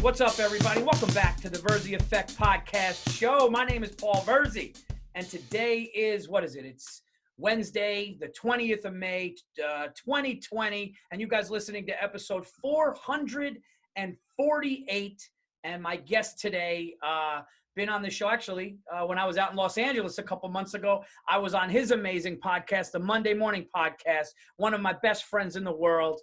What's up, everybody? Welcome back to the Virzi Effect Podcast Show. My name is Paul Virzi, and today is, It's Wednesday, the 20th of May, 2020, and you guys listening to episode 448. And my guest today, been on the show, actually, when I was out in Los Angeles a couple months ago. I was on his amazing podcast, the Monday Morning Podcast, one of my best friends in the world.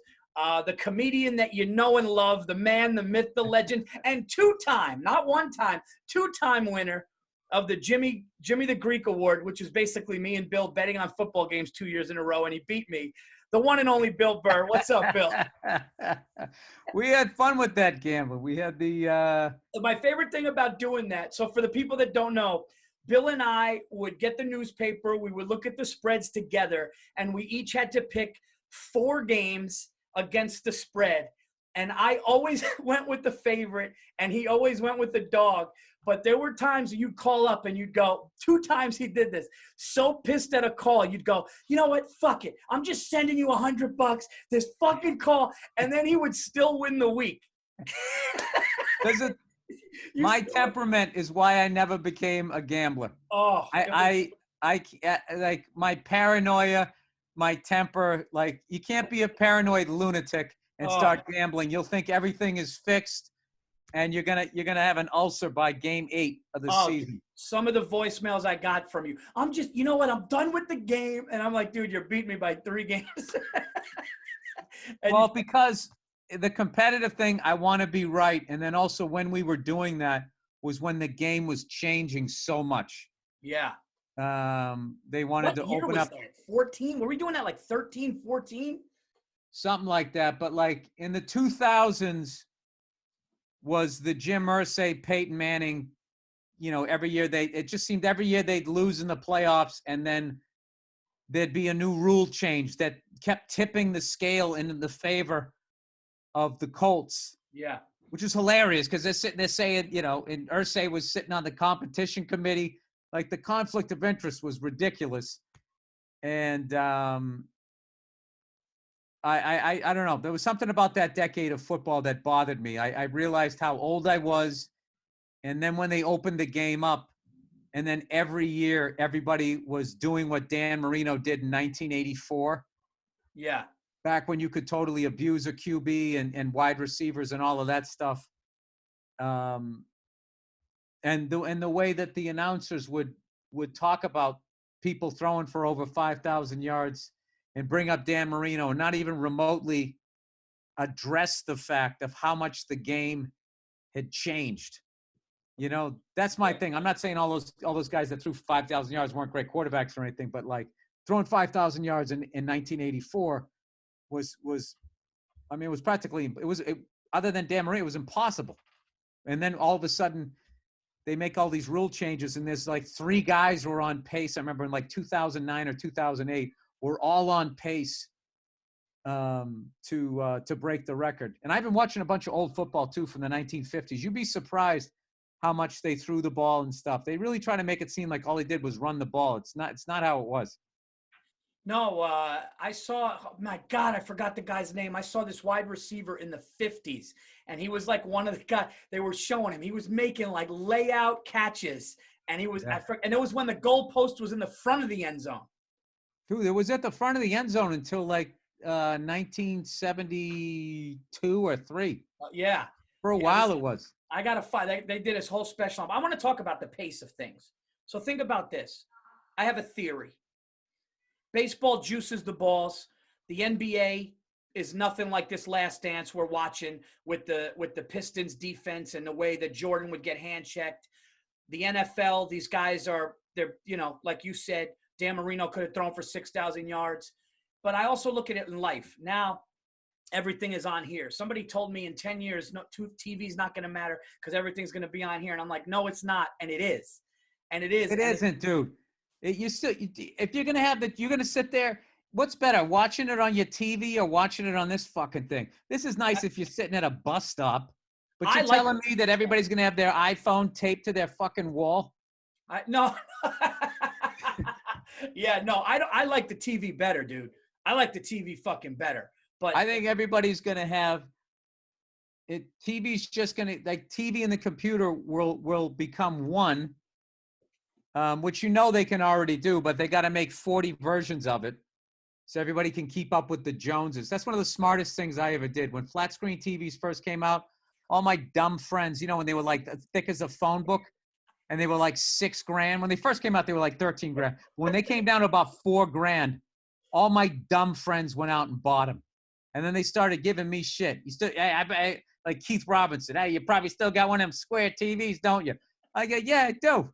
The comedian that you know and love, the man, the myth, the legend, and two-time, not one time, two-time winner of the Jimmy the Greek Award, which is basically me and Bill betting on football games 2 years in a row, and he beat me. The one and only Bill Burr. What's up, Bill? We had fun with that gamble. We had the My favorite thing about doing that, so for the people that don't know, Bill and I would get the newspaper, we would look at the spreads together, and we each had to pick 4 games against the spread, and I always went with the favorite and he always went with the dog. But there were times you'd call up and you'd go, 2 times he did this, so pissed at a call, you'd go, you know what, fuck it, I'm just sending you $100, this fucking call, and then he would still win the week. My temperament is why I never became a gambler. I like my paranoia, my temper, like you can't be a paranoid lunatic and start gambling. You'll think everything is fixed and you're gonna have an ulcer by game 8 of the season. Some of the voicemails I got from you, I'm just, you know what, I'm done with the game. And I'm like, dude, you're beating me by 3 games. Well, because the competitive thing, I want to be right. And then also when we were doing that was when the game was changing so much. Yeah. They wanted to open up 14. Were we doing that like 13, 14? Something like that. But like in the 2000s was the Jim Irsay, Peyton Manning, every year it just seemed every year they'd lose in the playoffs and then there'd be a new rule change that kept tipping the scale in the favor of the Colts. Yeah. Which is hilarious because they're sitting there saying, and Irsay was sitting on the competition committee. Like the conflict of interest was ridiculous. And I don't know. There was something about that decade of football that bothered me. I realized how old I was. And then when they opened the game up, and then every year everybody was doing what Dan Marino did in 1984. Yeah. Back when you could totally abuse a QB and wide receivers and all of that stuff. And the way that the announcers would talk about people throwing for over 5,000 yards and bring up Dan Marino and not even remotely address the fact of how much the game had changed. That's my thing. I'm not saying all those guys that threw 5,000 yards weren't great quarterbacks or anything, but like throwing 5,000 yards in 1984 was practically, other than Dan Marino, it was impossible. And then all of a sudden, they make all these rule changes, and there's like 3 guys were on pace. I remember in like 2009 or 2008, we're all on pace to break the record. And I've been watching a bunch of old football too from the 1950s. You'd be surprised how much they threw the ball and stuff. They really try to make it seem like all they did was run the ball. It's not how it was. No, I saw, oh my God, I forgot the guy's name. I saw this wide receiver in the 50s, and he was like one of the guys, they were showing him. He was making like layout catches, and he was, and it was when the goal post was in the front of the end zone. Dude, it was at the front of the end zone until like 1972 or 3. Yeah. For a while it was. I got to find, they did his whole special. I want to talk about the pace of things. So think about this. I have a theory. Baseball juices the balls. The NBA is nothing like this Last Dance we're watching with the Pistons defense and the way that Jordan would get hand checked. The NFL, these guys they're like you said, Dan Marino could have thrown for 6,000 yards. But I also look at it in life. Now, everything is on here. Somebody told me in 10 years, no, TV's not going to matter because everything's going to be on here. And I'm like, no, it's not. And it is. And it is. It isn't, dude. If you're going to have that, you're going to sit there. What's better, watching it on your TV or watching it on this fucking thing? This is nice if you're sitting at a bus stop, but you're telling me that everybody's going to have their iPhone taped to their fucking wall? No. Yeah, no, I like the TV better, dude. I like the TV fucking better. But I think everybody's going to have TV's just gonna, like, TV and the computer will become one, which they can already do, but they got to make 40 versions of it so everybody can keep up with the Joneses. That's one of the smartest things I ever did. When flat screen TVs first came out, all my dumb friends, when they were like as thick as a phone book, and they were like $6,000. When they first came out, they were like 13 grand. When they came down to about 4 grand, all my dumb friends went out and bought them. And then they started giving me shit. You still, I like Keith Robinson. Hey, you probably still got one of them square TVs, don't you? I go, yeah, I do.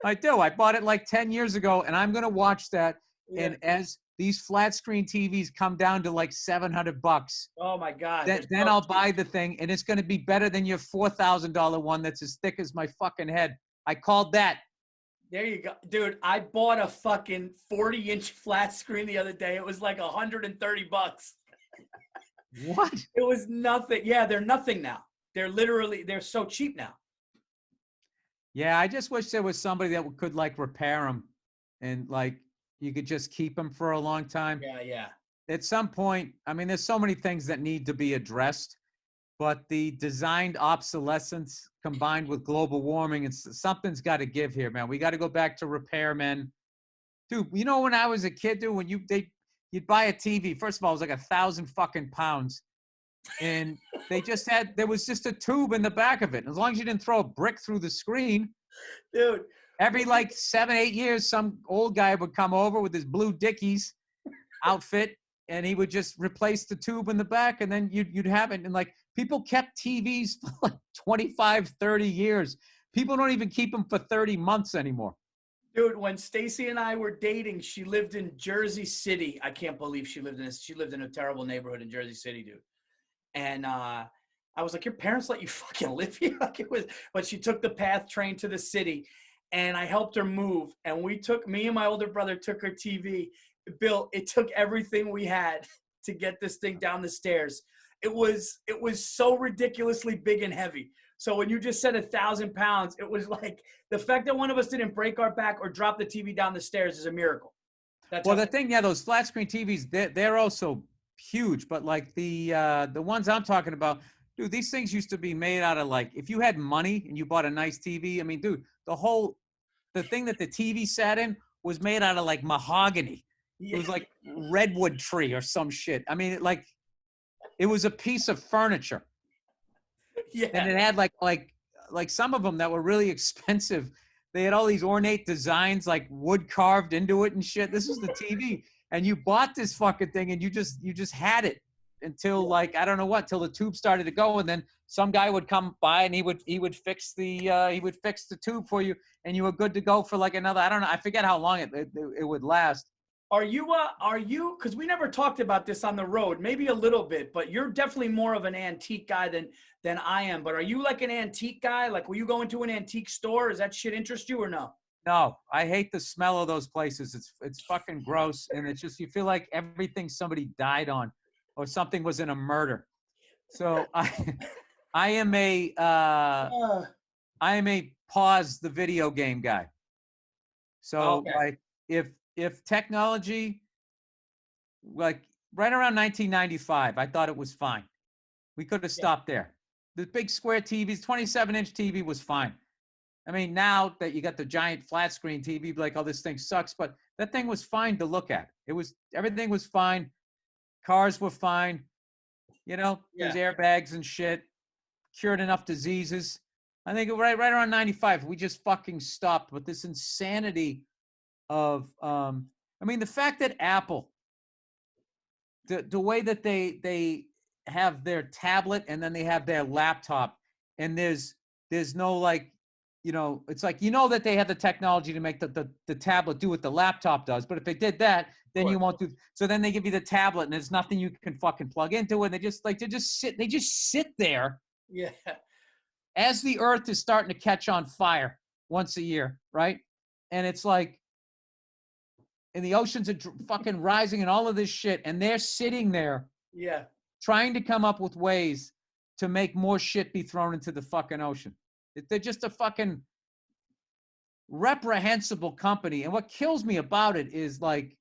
I do. I bought it like 10 years ago, and I'm going to watch that. Yeah. And as these flat screen TVs come down to like $700, oh my God, then I'll buy the thing, and it's going to be better than your $4,000 one that's as thick as my fucking head. I called that. There you go. Dude, I bought a fucking 40-inch flat screen the other day. It was like $130. What? It was nothing. Yeah, they're nothing now. They're so cheap now. Yeah, I just wish there was somebody that could like repair them, and like you could just keep them for a long time. Yeah. At some point, I mean, there's so many things that need to be addressed, but the designed obsolescence combined with global warming, and something's got to give here, man. We got to go back to repairmen. Dude, when I was a kid, dude, when you'd buy a TV, first of all, it was like 1,000 fucking pounds. And there was just a tube in the back of it. As long as you didn't throw a brick through the screen, dude, every like 7-8 years, some old guy would come over with his blue Dickies outfit, and he would just replace the tube in the back, and then you'd have it. And like people kept TVs for like 25, 30 years. People don't even keep them for 30 months anymore. Dude, when Stacy and I were dating, she lived in Jersey City. I can't believe she lived in a terrible neighborhood in Jersey City, dude. And I was like, your parents let you fucking live here? But she took the PATH train to the city, and I helped her move. And me and my older brother took her TV. Bill, it took everything we had to get this thing down the stairs. It was so ridiculously big and heavy. So when you just said 1,000 pounds, it was like the fact that one of us didn't break our back or drop the TV down the stairs is a miracle. Those flat screen TVs, they're also huge, but like the ones I'm talking about, dude, these things used to be made out of like, if you had money and you bought a nice TV, I mean, dude, the thing that the TV sat in was made out of like mahogany. Yeah. It was like redwood tree or some shit. I mean, it was a piece of furniture. Yeah. And it had like some of them that were really expensive. They had all these ornate designs, like wood carved into it and shit. This was the TV. And you bought this fucking thing, and you just had it until like, I don't know what, till the tube started to go, and then some guy would come by and he would fix the tube for you, and you were good to go for like another, I don't know, I forget how long it would last. Are you, because we never talked about this on the road, maybe a little bit, but you're definitely more of an antique guy than I am. But are you like an antique guy? Like, will you go into an antique store? Does that shit interest you or no? No, I hate the smell of those places. It's fucking gross, and it's just, you feel like everything somebody died on, or something was in a murder. So I am a pause the video game guy. So okay. Like if technology, like right around 1995, I thought it was fine. We could have stopped there. The big square TVs, 27-inch TV was fine. I mean, now that you got the giant flat screen TV, like, oh, this thing sucks, but that thing was fine to look at. Everything was fine. Cars were fine. There's airbags and shit. Cured enough diseases. I think right around 95, we just fucking stopped with this insanity of, the fact that Apple, the way that they have their tablet and then they have their laptop, and there's no like, it's like, that they have the technology to make the tablet do what the laptop does. But if they did that, then you won't do. So then they give you the tablet, and there's nothing you can fucking plug into it. They just sit there. Yeah. As the earth is starting to catch on fire once a year, right? And it's like, and the oceans are fucking rising and all of this shit, and they're sitting there. Yeah. Trying to come up with ways to make more shit be thrown into the fucking ocean. They're just a fucking reprehensible company. And what kills me about it is like,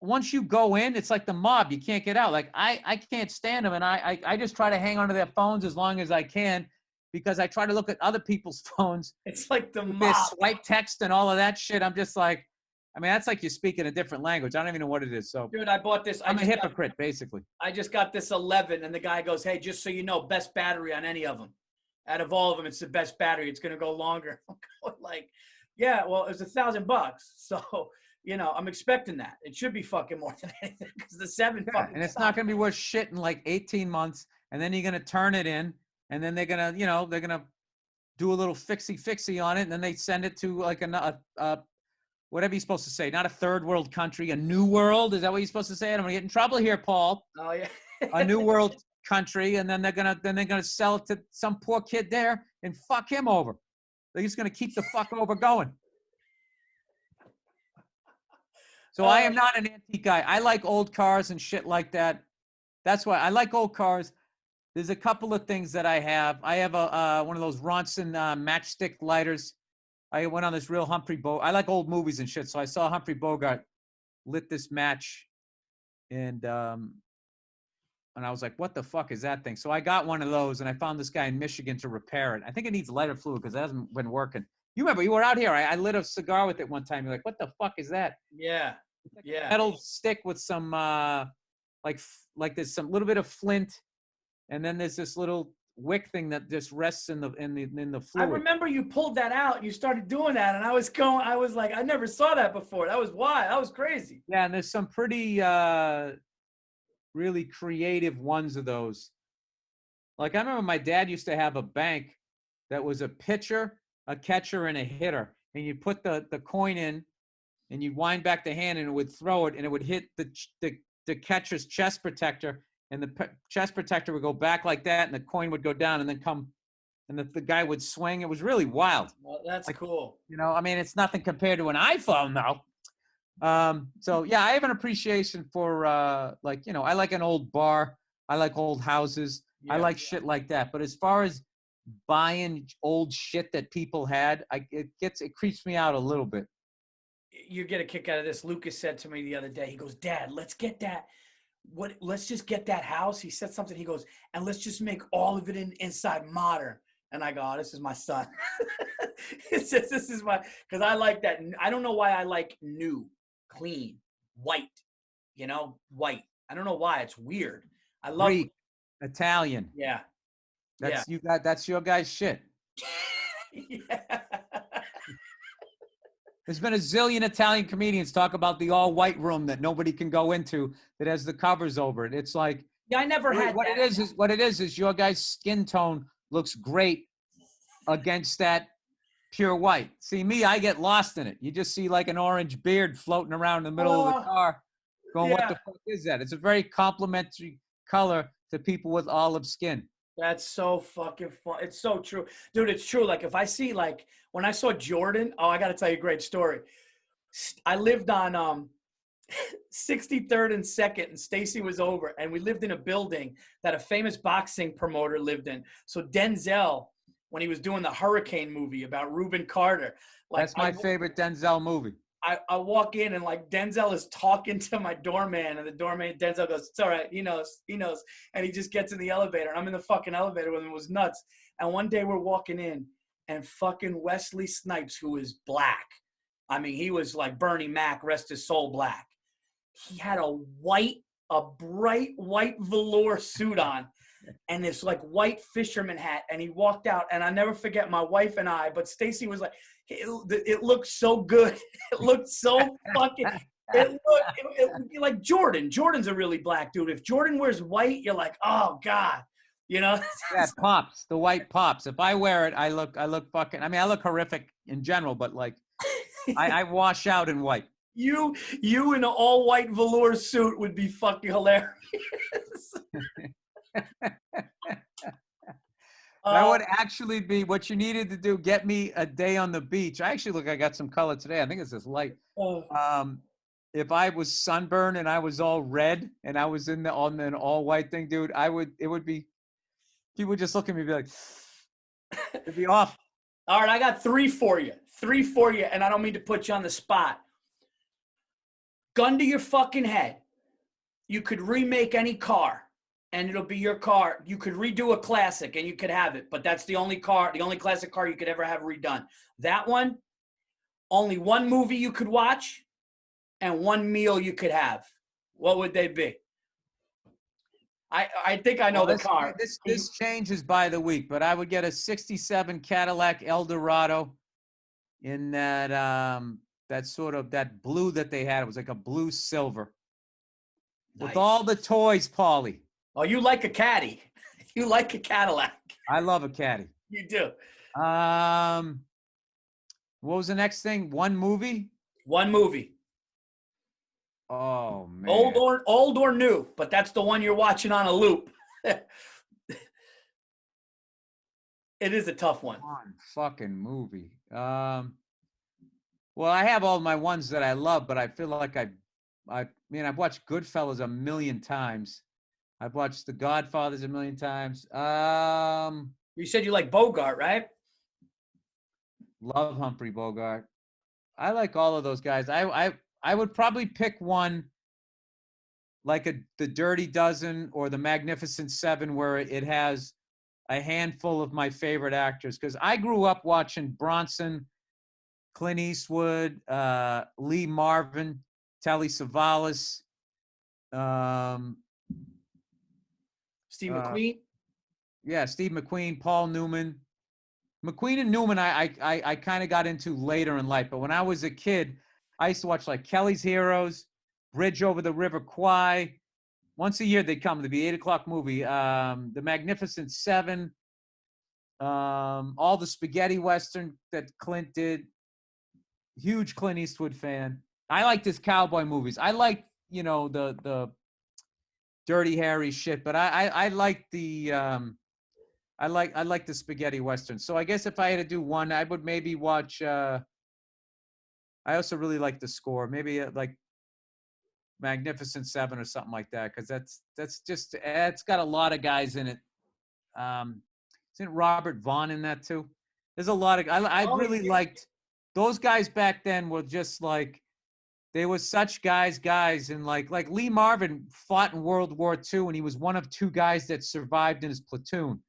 once you go in, it's like the mob. You can't get out. Like I can't stand them, and I just try to hang onto their phones as long as I can, because I try to look at other people's phones. It's like the With their mob. swipe text and all of that shit. I'm just like, I mean, that's like you're speaking a different language. I don't even know what it is. So Dude, I bought this. I'm a hypocrite, basically. I just got this 11, and the guy goes, "Hey, just so you know, best battery on any of them. Out of all of them, it's the best battery. It's gonna go longer." I'm going like, yeah, well, it's $1,000, so you know, I'm expecting that. It should be fucking more than anything because the 7 fucking. And it's not going to be worth shit in like 18 months, and then you're going to turn it in, and then they're going to, you know, they're going to do a little fixie on it, and then they send it to like whatever you're supposed to say, not a third world country, a new world. Is that what you're supposed to say? I'm going to get in trouble here, Paul. Oh yeah. A new world country, and then they're gonna sell it to some poor kid there and fuck him over. They're just gonna keep the fuck over going. So I am not an antique guy. I like old cars and shit like that. That's why I like old cars. There's a couple of things that I have. I have a one of those Ronson matchstick lighters. I went on this real Humphrey Bogart. I like old movies and shit, so I saw Humphrey Bogart lit this match, and I was like, what the fuck is that thing? So I got one of those, and I found this guy in Michigan to repair it. I think it needs lighter fluid because it hasn't been working. You remember, you were out here. I lit a cigar with it one time. You're like, what the fuck is that? Yeah. Like Yeah. a metal stick with some, like there's some little bit of flint, and then there's this little wick thing that just rests in the fluid. I remember you pulled that out. You started doing that, and I was like, I never saw that before. That was wild. That was crazy. Yeah, and there's some pretty really creative ones of those. Like I remember my dad used to have a bank that was a pitcher, a catcher, and a hitter. And you put the coin in, and you'd wind back the hand, and it would throw it, and it would hit the catcher's chest protector, and the chest protector would go back like that, and the coin would go down, and then come, and the guy would swing. It was really wild. Well, that's like, cool. You know, I mean, it's nothing compared to an iPhone, though. So yeah, I have an appreciation for like, you know, I like an old bar. I like old houses. Yeah. I like shit like that. But as far as buying old shit that people had, it creeps me out a little bit. You get a kick out of this. Lucas said to me the other day, he goes, "Dad, let's get that. Let's just get that house." He said something. He goes, "And let's just make all of it inside modern." And I go, "Oh, this is my son." It says, "This is my," because I like that. I don't know why I like new, clean, white. You know, white. I don't know why. It's weird. I love Greek, Italian. Yeah. That's that's your guy's shit. Yeah. There's been a zillion Italian comedians talk about the all white room that nobody can go into that has the covers over it. It's like, yeah, I never had what that. what it is your guy's skin tone looks great against that pure white. See me, I get lost in it. You just see like an orange beard floating around in the middle of the car going, what the fuck is that? It's a very complimentary color to people with olive skin. That's so fucking fun. It's so true. Dude, it's true. Like if I see, like when I saw Jordan, I got to tell you a great story. I lived on 63rd and 2nd, and Stacy was over, and we lived in a building that a famous boxing promoter lived in. So Denzel, when he was doing the Hurricane movie about Reuben Carter. Like, that's my favorite Denzel movie. I walk in and like Denzel is talking to my doorman, and the doorman, Denzel goes, "It's all right. He knows. And he just gets in the elevator, and I'm in the fucking elevator with him. It was nuts. And one day we're walking in, and fucking Wesley Snipes, who is black. I mean, he was like Bernie Mac, rest his soul, black. He had a bright white velour suit on and this like white fisherman hat. And he walked out, and I never forget my wife and I, but Stacy was like, it looked so good. It looked so fucking, it looked like Jordan. Jordan's a really black dude. If Jordan wears white, you're like, oh God, you know? That pops, the white pops. If I wear it, I look fucking, I mean, I look horrific in general, but like I wash out in white. You in an all white velour suit would be fucking hilarious. That would actually be what you needed to do. Get me a day on the beach. I actually look, I got some color today. I think it's this light. If I was sunburned and I was all red and I was on an all white thing, dude, it would be, people would just look at me and be like, it'd be off. All right, I got three for you. And I don't mean to put you on the spot. gun to your fucking head, you could remake any car and it'll be your car. You could redo a classic and you could have it, but that's the only classic car you could ever have redone. That one, only one movie you could watch and one meal you could have. What would they be? I think I know the car. This changes by the week, but I would get a 67 Cadillac Eldorado in that that blue that they had. It was like a blue silver. Nice. With all the toys, Paulie. Oh, you like a caddy. You like a Cadillac. I love a caddy. You do. What was the next thing? One movie? One movie. Oh, man. Old or new, but that's the one you're watching on a loop. It is a tough one. One fucking movie. Well, I have all my ones that I love, but I feel like I've watched Goodfellas a million times. I've watched The Godfathers a million times. You said you like Bogart, right? Love Humphrey Bogart. I like all of those guys. I would probably pick one like The Dirty Dozen or The Magnificent Seven, where it has a handful of my favorite actors. Because I grew up watching Bronson, Clint Eastwood, Lee Marvin, Telly Savalas, Steve McQueen. Yeah, Steve McQueen, Paul Newman. McQueen and Newman I kind of got into later in life. But when I was a kid, I used to watch like Kelly's Heroes, Bridge Over the River Kwai. Once a year they'd come. There'd be 8 o'clock movie. The Magnificent Seven. All the spaghetti western that Clint did. Huge Clint Eastwood fan. I like his cowboy movies. I like, the Dirty Harry shit, but I like the I like the spaghetti western. So I guess if I had to do one, I would maybe watch I also really like the score. Maybe like Magnificent Seven or something like that, because that's just it's got a lot of guys in it. Isn't Robert Vaughn in that too? There's a lot of I really liked those guys back then. Were just like they were such guys, and like Lee Marvin fought in World War II, and he was one of two guys that survived in his platoon.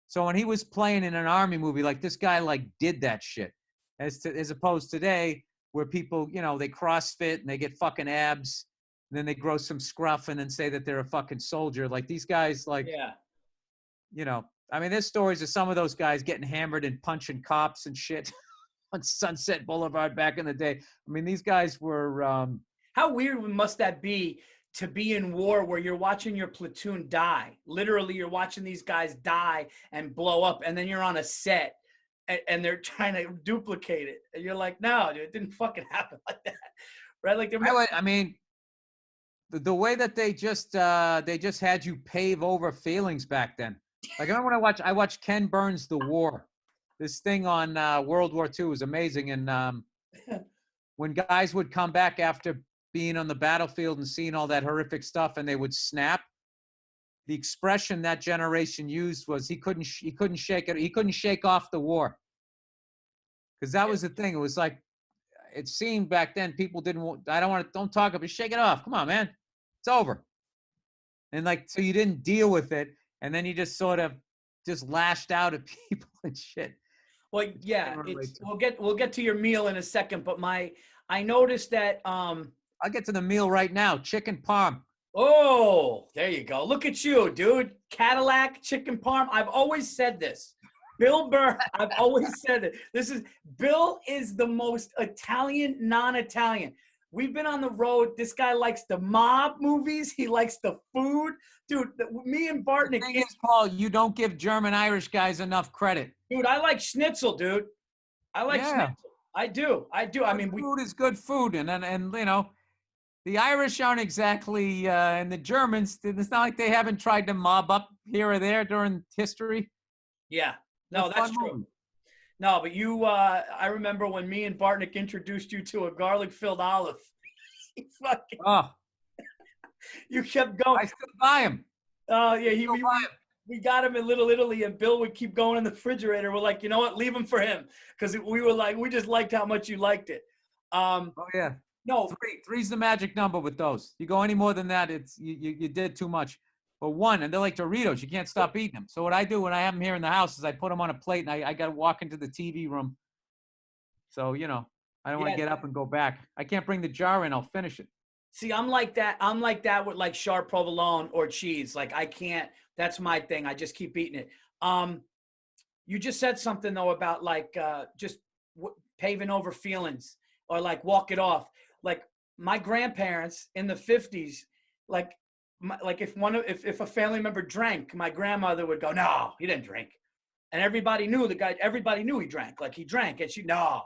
So when he was playing in an army movie, like this guy like did that shit, as opposed today where people, they CrossFit and they get fucking abs, and then they grow some scruff and then say that they're a fucking soldier. Like these guys, like, yeah. I mean, there's stories of some of those guys getting hammered and punching cops and shit on Sunset Boulevard back in the day. I mean, these guys were. How weird must that be to be in war where you're watching your platoon die? Literally, you're watching these guys die and blow up, and then you're on a set and they're trying to duplicate it. And you're like, no, dude, it didn't fucking happen like that. Right? Like, I mean, the way that they just had you pave over feelings back then. Like I remember when I watched Ken Burns' The War. This thing on World War II was amazing. And when guys would come back after being on the battlefield and seeing all that horrific stuff, and they would snap, the expression that generation used was he couldn't shake it. He couldn't shake off the war. Because that was the thing. It was like, it seemed back then people don't talk about it. Shake it off. Come on, man. It's over. And like, so you didn't deal with it. And then you just sort of just lashed out at people and shit. Well, yeah, we'll get to your meal in a second, but I noticed that I'll get to the meal right now. Chicken parm. Oh, there you go. Look at you, dude. Cadillac, chicken parm. I've always said this. Bill Burr, I've always said it. Bill is the most Italian, non-Italian. We've been on the road. This guy likes the mob movies. He likes the food. Dude, me and Bartnick. The thing is, Paul, you don't give German Irish guys enough credit. Dude, I like schnitzel, dude. I like schnitzel. I do. I mean, food is good food. And the Irish aren't exactly, and the Germans, it's not like they haven't tried to mob up here or there during history. Yeah. No, that's true. Movie. No, but I remember when me and Bartnick introduced you to a garlic-filled olive. You kept going. I still buy him. Oh, yeah. We got him in Little Italy, and Bill would keep going in the refrigerator. We're like, you know what? Leave him for him. Because we just liked how much you liked it. Oh, yeah. No, Three's the magic number with those. You go any more than that, it's you did too much. But one, and they're like Doritos. You can't stop eating them. So what I do when I have them here in the house is I put them on a plate and I got to walk into the TV room. So, I don't want to yeah. get up and go back. I can't bring the jar in. I'll finish it. See, I'm like that. I'm like that with like sharp provolone or cheese. Like I can't. That's my thing. I just keep eating it. You just said something though about like just paving over feelings or like walk it off. Like my grandparents in the 50s, like if a family member drank, my grandmother would go, "No, he didn't drink," and everybody knew the guy. Everybody knew he drank. Like he drank, and she, "No,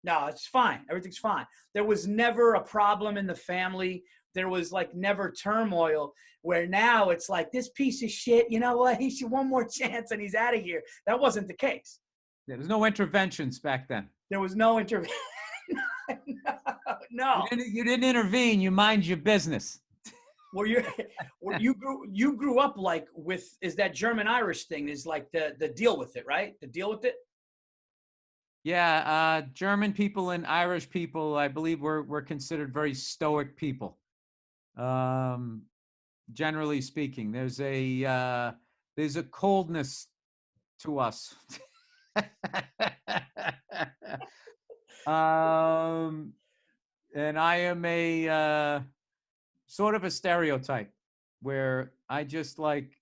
it's fine. Everything's fine." There was never a problem in the family. There was like never turmoil. Where now it's like this piece of shit. You know what? He should one more chance, and he's out of here. That wasn't the case. Yeah, there's no interventions back then. There was no intervention. No. You didn't intervene. You mind your business. Well, you grew up like with is that German Irish thing is like the deal with it, right? The deal with it. Yeah, German people and Irish people, I believe, were considered very stoic people. Generally speaking, there's a coldness to us. And I am a sort of a stereotype where I just like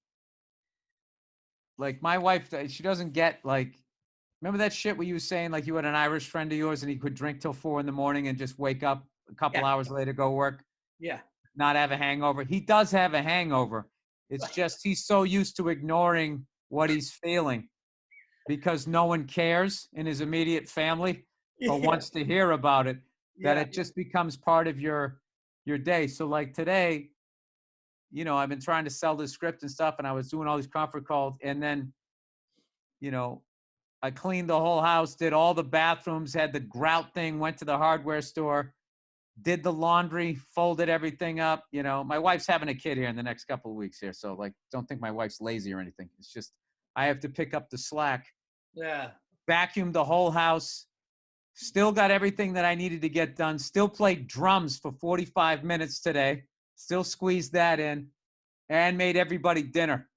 my wife, she doesn't get like, remember that shit where you were saying like you had an Irish friend of yours and he could drink till 4 a.m. and just wake up a couple hours later, go work, Yeah. not have a hangover. He does have a hangover. It's just he's so used to ignoring what he's feeling because no one cares in his immediate family or wants to hear about it, that it just becomes part of your day. So like today, I've been trying to sell this script and stuff, and I was doing all these conference calls, and then, I cleaned the whole house, did all the bathrooms, had the grout thing, went to the hardware store, did the laundry, folded everything up. My wife's having a kid here in the next couple of weeks here. So like, don't think my wife's lazy or anything. It's just, I have to pick up the slack. Yeah. Vacuumed the whole house, still got everything that I needed to get done, still played drums for 45 minutes today, still squeezed that in, and made everybody dinner.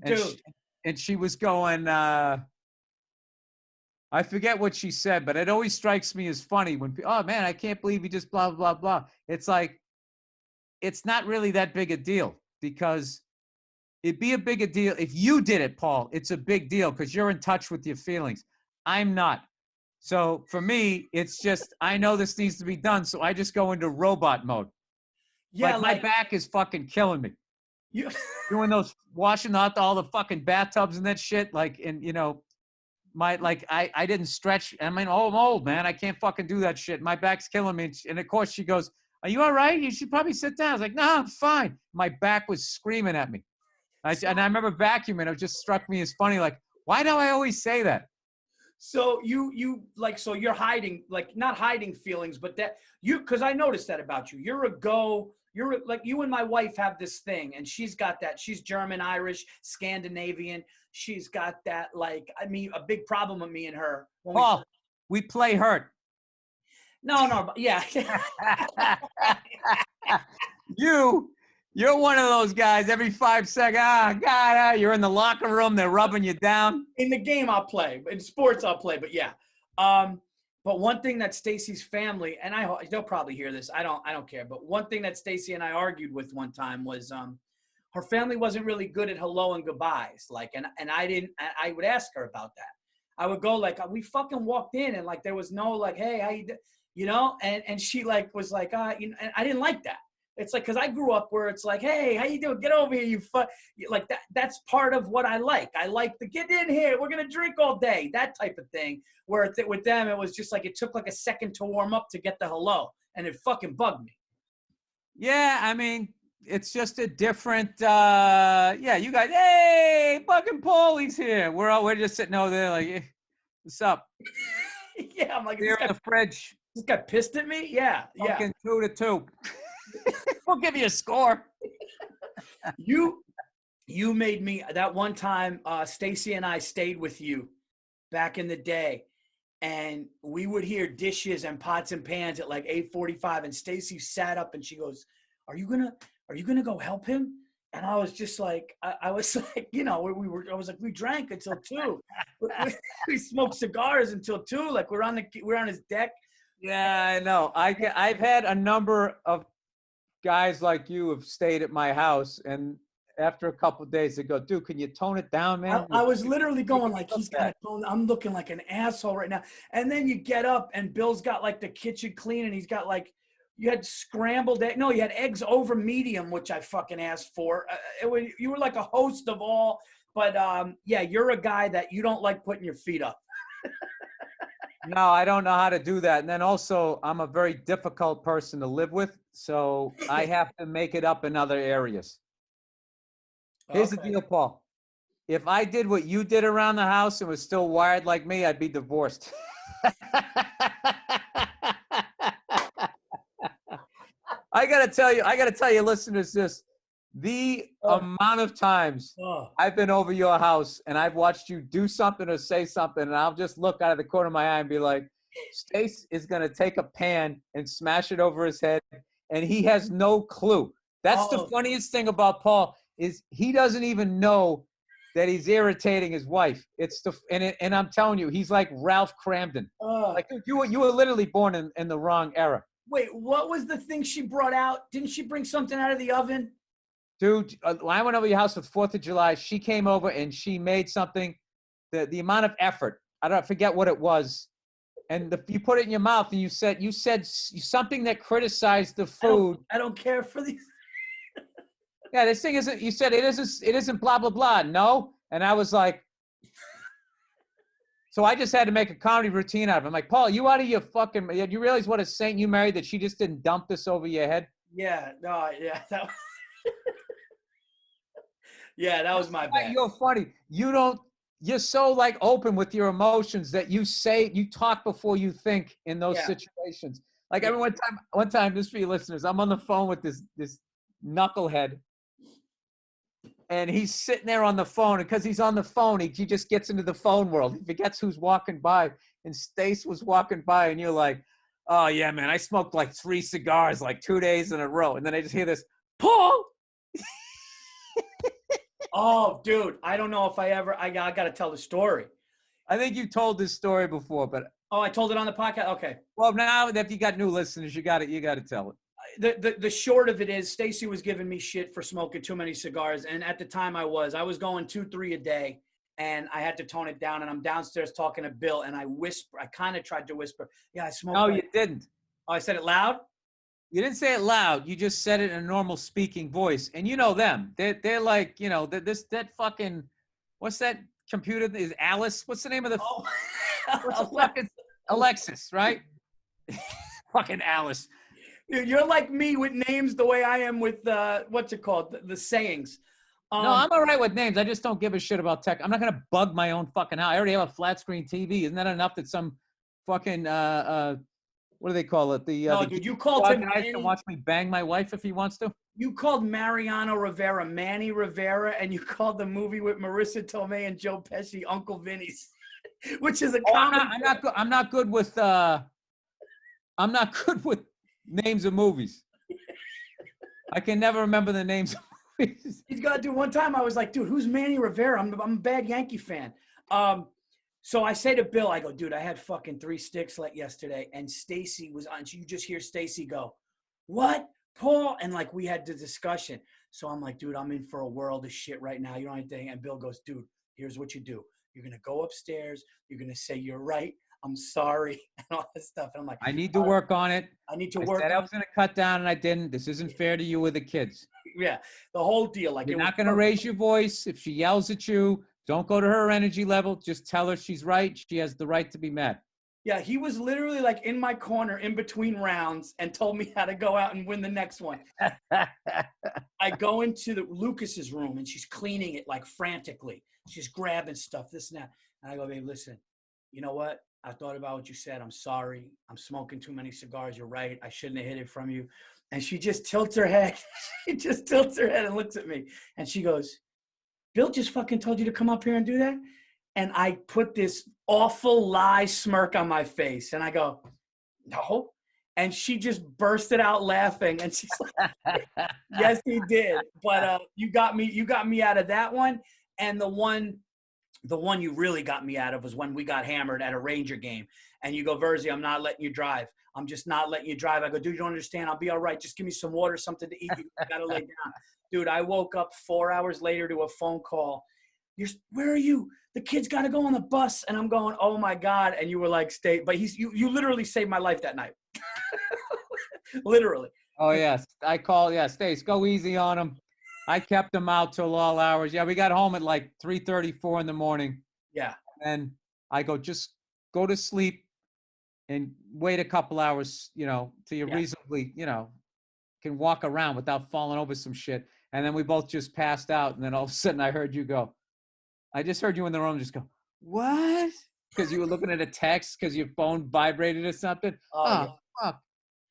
Dude. And she was going, I forget what she said, but it always strikes me as funny when, oh man, I can't believe you just blah, blah, blah. It's like, it's not really that big a deal because it'd be a bigger deal. If you did it, Paul, it's a big deal because you're in touch with your feelings. I'm not. So for me, it's just, I know this needs to be done. So I just go into robot mode. Yeah. Like my back is fucking killing me. You doing those, washing out all the fucking bathtubs and that shit. Like, and I didn't stretch. I mean, I'm old, man. I can't fucking do that shit. My back's killing me. And of course she goes, "Are you all right? You should probably sit down." I was like, "No, I'm fine." My back was screaming at me. And I remember vacuuming. It just struck me as funny. Like, why do I always say that? So you like, so you're hiding, like not hiding feelings, but that cause I noticed that about you. You're like, you and my wife have this thing and she's got that. She's German, Irish, Scandinavian. She's got that, like, I mean, a big problem with me and her. Paul, we play hurt. No, but yeah. You're one of those guys every 5 seconds. God, you're in the locker room. They're rubbing you down. In the game, I'll play. In sports, I'll play. But yeah. But one thing that Stacy's family, and they'll probably hear this. I don't care. But one thing that Stacy and I argued with one time was her family wasn't really good at hello and goodbyes. Like, and I would ask her about that. I would go like, we fucking walked in and like there was no like, hey, how you do? And she like was like, and I didn't like that. It's like, because I grew up where it's like, hey, how you doing? Get over here, you fuck. Like that's part of what I like. I like the get in here. We're going to drink all day. That type of thing. Where with them, it was just like, it took like a second to warm up to get the hello. And it fucking bugged me. Yeah, I mean, it's just a different, you guys, hey, fucking Paulie's here. We're just sitting over there like, hey, what's up? Yeah, I'm like, here in the fridge. This guy pissed at me? Yeah, fucking 2-2. We'll give you a score. You made me that one time. Stacy and I stayed with you back in the day, and we would hear dishes and pots and pans at like 8:45. And Stacy sat up and she goes, are you gonna go help him? And I was just like, I was like, I was like, we drank until 2. We smoked cigars until 2. Like we're on his deck. Yeah, I know. I've had a number of guys like you have stayed at my house, and after a couple of days, they go, "Dude, can you tone it down, man?" I was literally going like, he's got a tone. I'm looking like an asshole right now. And then you get up, and Bill's got like the kitchen clean, and he's got like, you had scrambled egg. No, you had eggs over medium, which I fucking asked for. You were like a host of all. But yeah, you're a guy that you don't like putting your feet up. No, I don't know how to do that. And then also, I'm a very difficult person to live with, so I have to make it up in other areas. Here's the deal, Paul. If I did what you did around the house and was still wired like me, I'd be divorced. I gotta tell you, listeners, this. The amount of times I've been over your house and I've watched you do something or say something, and I'll just look out of the corner of my eye and be like, Stace is going to take a pan and smash it over his head, and he has no clue. That's the funniest thing about Paul, is he doesn't even know that he's irritating his wife. And I'm telling you, he's like Ralph Cramden. Like you were literally born in the wrong era. Wait, what was the thing she brought out? Didn't she bring something out of the oven? Dude, when I went over your house with 4th of July, she came over and she made something, the amount of effort, I forget what it was. And you put it in your mouth and you said something that criticized the food. I don't care for these. Yeah, this thing isn't, you said it isn't blah, blah, blah. No. And I was like, so I just had to make a comedy routine out of it. I'm like, Paul, you out of your fucking, you realize what a saint you married, that she just didn't dump this over your head? Yeah, no, yeah. Yeah, that was my bad. You're funny. You're so like open with your emotions that you talk before you think in those situations. Like one time, just for your listeners, I'm on the phone with this knucklehead, and he's sitting there on the phone, and because he's on the phone, he just gets into the phone world. He forgets who's walking by, and Stace was walking by, and you're like, oh yeah, man, I smoked like 3 cigars like 2 days in a row. And then I just hear this, Paul. Oh, dude, I don't know if I got to tell the story. I think you told this story before, but. Oh, I told it on the podcast? Okay. Well, now that you got new listeners, you got to tell it. The short of it is, Stacy was giving me shit for smoking too many cigars. And at the time I was going 2-3 a day, and I had to tone it down. And I'm downstairs talking to Bill, and I kind of tried to whisper. Yeah, I smoked. No, you didn't. Oh, I said it loud? You didn't say it loud. You just said it in a normal speaking voice. And you know them. They're like, that fucking, what's that computer? Is Alice? What's the name of the? Oh. What's the fucking Alexis, right? Fucking Alice. You're like me with names the way I am with, what's it called? The sayings. No, I'm all right with names. I just don't give a shit about tech. I'm not going to bug my own fucking house. I already have a flat screen TV. Isn't that enough that some fucking, what do they call it? No, dude, you called him Manny. Can watch me bang my wife if he wants to. You called Mariano Rivera Manny Rivera, and you called the movie with Marissa Tomei and Joe Pesci Uncle Vinny's, which is a common. I'm not good with names of movies. I can never remember the names of movies. He's got to do. One time I was like, dude, who's Manny Rivera? I'm a bad Yankee fan. So I say to Bill, I go, dude, I had fucking 3 sticks like yesterday, and Stacy was on. You just hear Stacy go, what, Paul? And like we had the discussion. So I'm like, dude, I'm in for a world of shit right now. You know anything? And Bill goes, dude, here's what you do. You're gonna go upstairs. You're gonna say you're right. I'm sorry, and all this stuff. And I'm like, I need to work on it. I need to work. I said I was gonna cut down, and I didn't. This isn't fair to you or the kids. Yeah, the whole deal. Like you're not gonna raise your voice if she yells at you. Don't go to her energy level. Just tell her she's right. She has the right to be mad. Yeah, he was literally like in my corner in between rounds and told me how to go out and win the next one. I go into Lucas's room, and she's cleaning it like frantically. She's grabbing stuff, this and that. And I go, babe, listen, you know what? I thought about what you said. I'm sorry. I'm smoking too many cigars. You're right. I shouldn't have hid it from you. And she just tilts her head. She just tilts her head and looks at me. And she goes, Bill just fucking told you to come up here and do that? And I put this awful lie smirk on my face. And I go, no. And she just bursted out laughing. And she's like, yes, he did. But you got me out of that one. And the one you really got me out of was when we got hammered at a Ranger game. And you go, Virzi, I'm not letting you drive. I'm just not letting you drive. I go, dude, you don't understand. I'll be all right. Just give me some water, something to eat. You got to lay down. Dude, I woke up 4 hours later to a phone call. Where are you? The kid's got to go on the bus. And I'm going, oh, my God. And you were like, stay. But you literally saved my life that night. Literally. Oh, yes. I call, Stace, go easy on him. I kept him out till all hours. Yeah, we got home at like 3:34 in the morning. Yeah. And I go, just go to sleep and wait a couple hours, till you reasonably, can walk around without falling over some shit. And then we both just passed out. And then all of a sudden I heard you go, I just heard you in the room just go, what? Because you were looking at a text because your phone vibrated or something. Oh, fuck.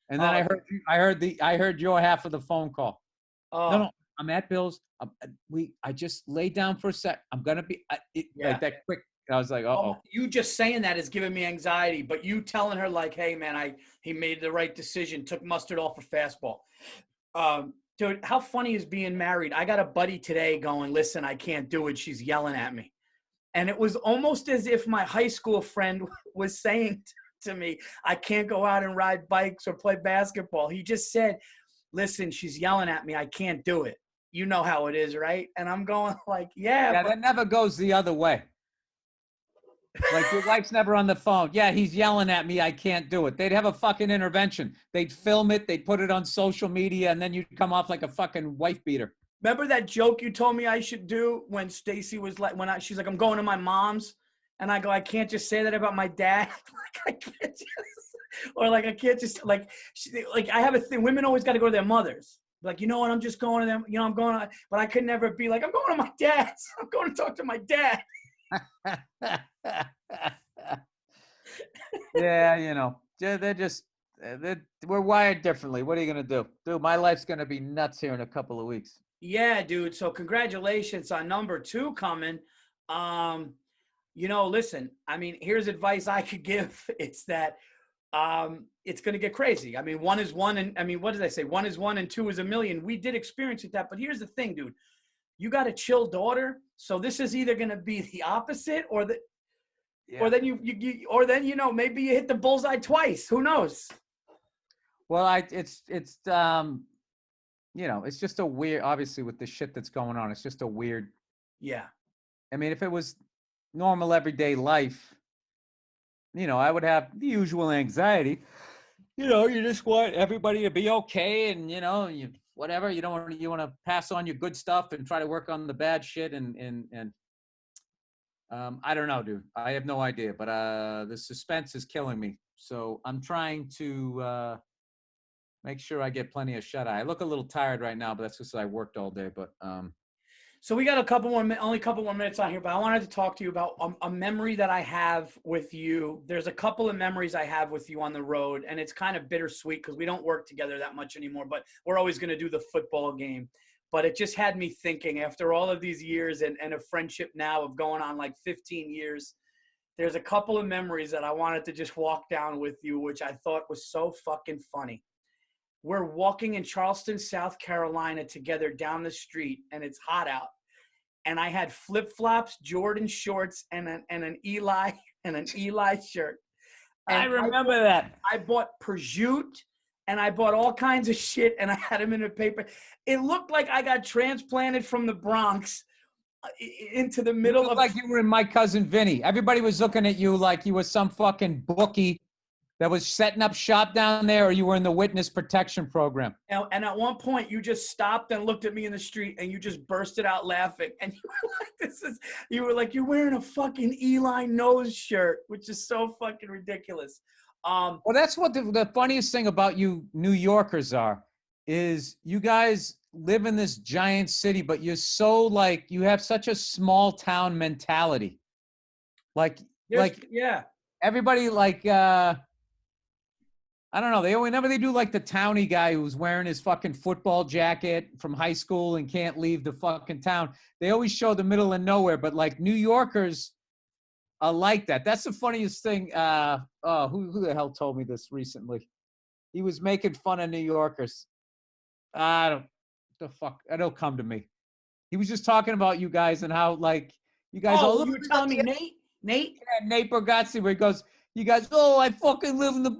And then I heard your half of the phone call. No, I'm at Bill's. I just laid down for a sec. I'm gonna be like that quick. I was like, uh-oh. You just saying that is giving me anxiety, but you telling her like, hey man, he made the right decision, took mustard off for fastball. Dude, how funny is being married? I got a buddy today going, listen, I can't do it. She's yelling at me. And it was almost as if my high school friend was saying to me, I can't go out and ride bikes or play basketball. He just said, listen, she's yelling at me. I can't do it. You know how it is, right? And I'm going like, yeah. That never goes the other way. Like your wife's never on the phone. Yeah, he's yelling at me. I can't do it. They'd have a fucking intervention. They'd film it. They'd put it on social media, and then you'd come off like a fucking wife beater. Remember that joke you told me I should do when Stacy was like, she's like, I'm going to my mom's. And I go, I can't just say that about my dad. Like, I can't just, or like, I can't just, like, I have a thing. Women always got to go to their mothers. Like, you know what? I'm just going to them. I'm going to, but I could never be like, I'm going to my dad's. I'm going to talk to my dad. Yeah, we're wired differently. What are you going to do? Dude, my life's going to be nuts here in a couple of weeks. Yeah, dude. So congratulations on number 2 coming. Listen, I mean, here's advice I could give. It's that it's going to get crazy. I mean, 1 is 1. And I mean, what did I say? 1 is 1 and 2 is a million. We did experience that. But here's the thing, dude. You got a chill daughter. So this is either going to be the opposite or then maybe you hit the bullseye twice. Who knows? Well, it's just a weird, obviously with the shit that's going on, it's just a weird. Yeah. I mean, if it was normal everyday life, I would have the usual anxiety. You just want everybody to be okay, and whatever. You want to pass on your good stuff and try to work on the bad shit, and I don't know, dude. I have no idea, but the suspense is killing me. So I'm trying to make sure I get plenty of shut eye. I look a little tired right now, but that's because I worked all day. But so we got only a couple more minutes on here, but I wanted to talk to you about a memory that I have with you. There's a couple of memories I have with you on the road, and it's kind of bittersweet because we don't work together that much anymore, but we're always going to do the football game. But it just had me thinking, after all of these years and a friendship now of going on like 15 years, there's a couple of memories that I wanted to just walk down with you, which I thought was so fucking funny. We're walking in Charleston, South Carolina together down the street, and it's hot out. And I had flip-flops, Jordan shorts, and an Eli shirt. And I remember that. I bought prosciutto, and I bought all kinds of shit, and I had them in a paper. It looked like I got transplanted from the Bronx into the middle of. Like you were in My Cousin Vinny. Everybody was looking at you like you were some fucking bookie that was setting up shop down there, or you were in the witness protection program. And at one point, you just stopped and looked at me in the street, and you just bursted out laughing. And you were like, you're wearing a fucking Eli nose shirt, which is so fucking ridiculous. Well, that's what the funniest thing about you New Yorkers is you guys live in this giant city, but you're so you have such a small town mentality. Yeah. Everybody I don't know. Whenever they do the townie guy who's wearing his fucking football jacket from high school and can't leave the fucking town, they always show the middle of nowhere. But New Yorkers, like that. That's the funniest thing. Who the hell told me this recently? He was making fun of New Yorkers. The fuck, it'll come to me. He was just talking about you guys and how like you guys all Oh, look you were telling me Nate? Nate Bargatze, where he goes, you guys, oh, I fucking live in the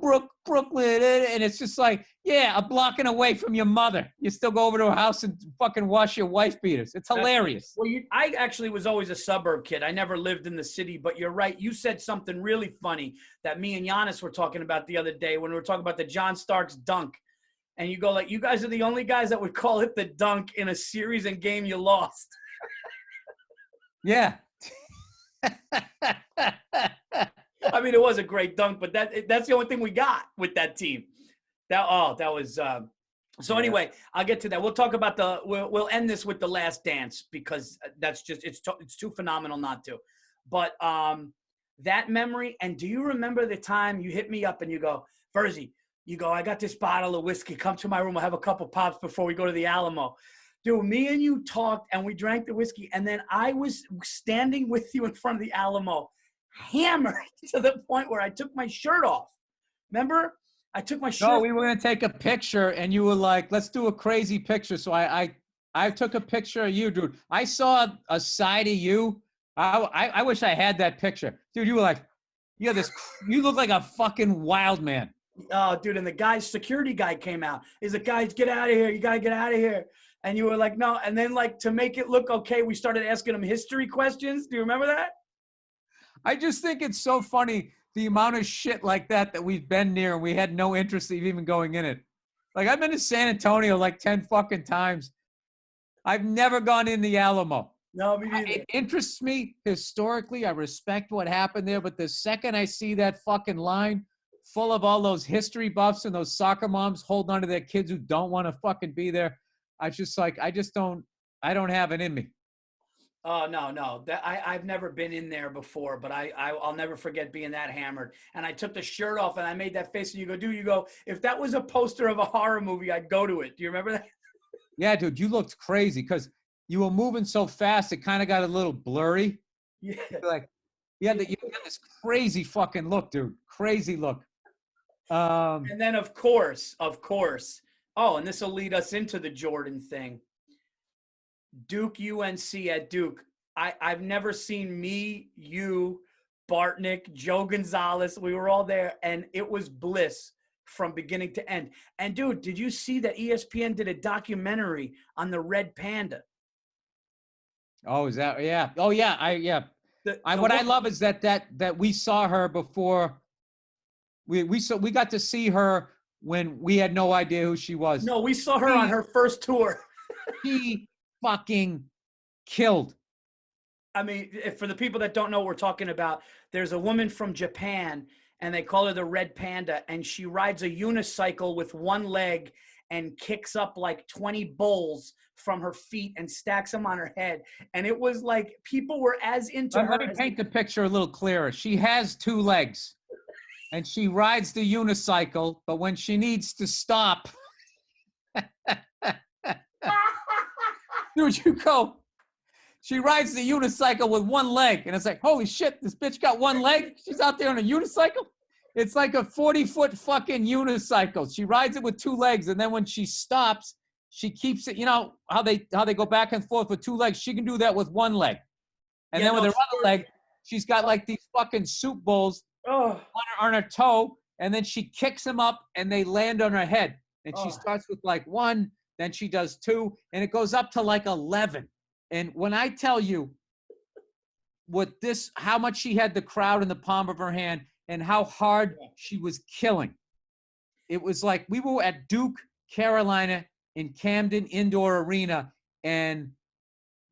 Brooklyn. And it's just like, yeah, a blocking away from your mother. You still go over to her house and fucking wash your wife beaters. It's hilarious. Well, I actually was always a suburb kid. I never lived in the city, but you're right. You said something really funny that me and Giannis were talking about the other day when we were talking about the John Starks dunk. And you go like, you guys are the only guys that would call it the dunk in a series and game you lost. Yeah. I mean, it was a great dunk, but that's the only thing we got with that team. That was so. Anyway, I'll get to that. We'll talk about we'll end this with The Last Dance because that's just it's too phenomenal not to. But that memory. And do you remember the time you hit me up and you go, Virzi, you go, I got this bottle of whiskey. Come to my room. We'll have a couple pops before we go to the Alamo. Dude, me and you talked and we drank the whiskey. And then I was standing with you in front of the Alamo, hammered to the point where I took my shirt off. Remember? I took my shirt. No, we were going to take a picture and you were like, let's do a crazy picture. So I took a picture of you, dude. I saw a side of you. I wish I had that picture. Dude, you were like, you look like a fucking wild man. Oh, dude, and the security guy came out. He's like, guys, get out of here. You got to get out of here. And you were like, no. And then, like, to make it look okay, we started asking him history questions. Do you remember that? I just think it's so funny, the amount of shit like that we've been near and we had no interest in even going in it. Like, I've been to San Antonio like 10 fucking times. I've never gone in the Alamo. No, me neither. It interests me historically. I respect what happened there. But the second I see that fucking line full of all those history buffs and those soccer moms holding on to their kids who don't want to fucking be there, I don't have it in me. Oh, no. I've never been in there before, but I'll never forget being that hammered. And I took the shirt off and I made that face and you go, if that was a poster of a horror movie, I'd go to it. Do you remember that? Yeah, dude, you looked crazy because you were moving so fast, it kind of got a little blurry. Yeah. Like, you had this crazy fucking look, dude. Crazy look. And then, of course. Oh, and this will lead us into the Jordan thing. Duke UNC at Duke. I've never seen me, you, Bartnick, Joe Gonzalez. We were all there, and it was bliss from beginning to end. And, dude, did you see that ESPN did a documentary on the Red Panda? Oh, is that? Yeah. Oh, yeah. What I love is that we saw her before. We got to see her when we had no idea who she was. No, we saw her on her first tour. She fucking killed. I mean, for the people that don't know what we're talking about, there's a woman from Japan, and they call her the Red Panda, and she rides a unicycle with one leg and kicks up like 20 bowls from her feet and stacks them on her head. And it was like people were as into her. Let me paint the picture a little clearer. She has two legs. And she rides the unicycle, but when she needs to stop, dude, you go. She rides the unicycle with one leg, and it's like, holy shit, this bitch got one leg. She's out there on a unicycle. It's like a 40-foot fucking unicycle. She rides it with two legs, and then when she stops, she keeps it. You know how they go back and forth with two legs. She can do that with one leg, and then with her other leg, she's got like these fucking soup bowls. On her toe, and then she kicks them up and they land on her head. And she starts with like one, then she does two, and it goes up to like 11. And when I tell you how much she had the crowd in the palm of her hand and how hard she was killing, it was like we were at Duke, Carolina in Camden Indoor Arena, and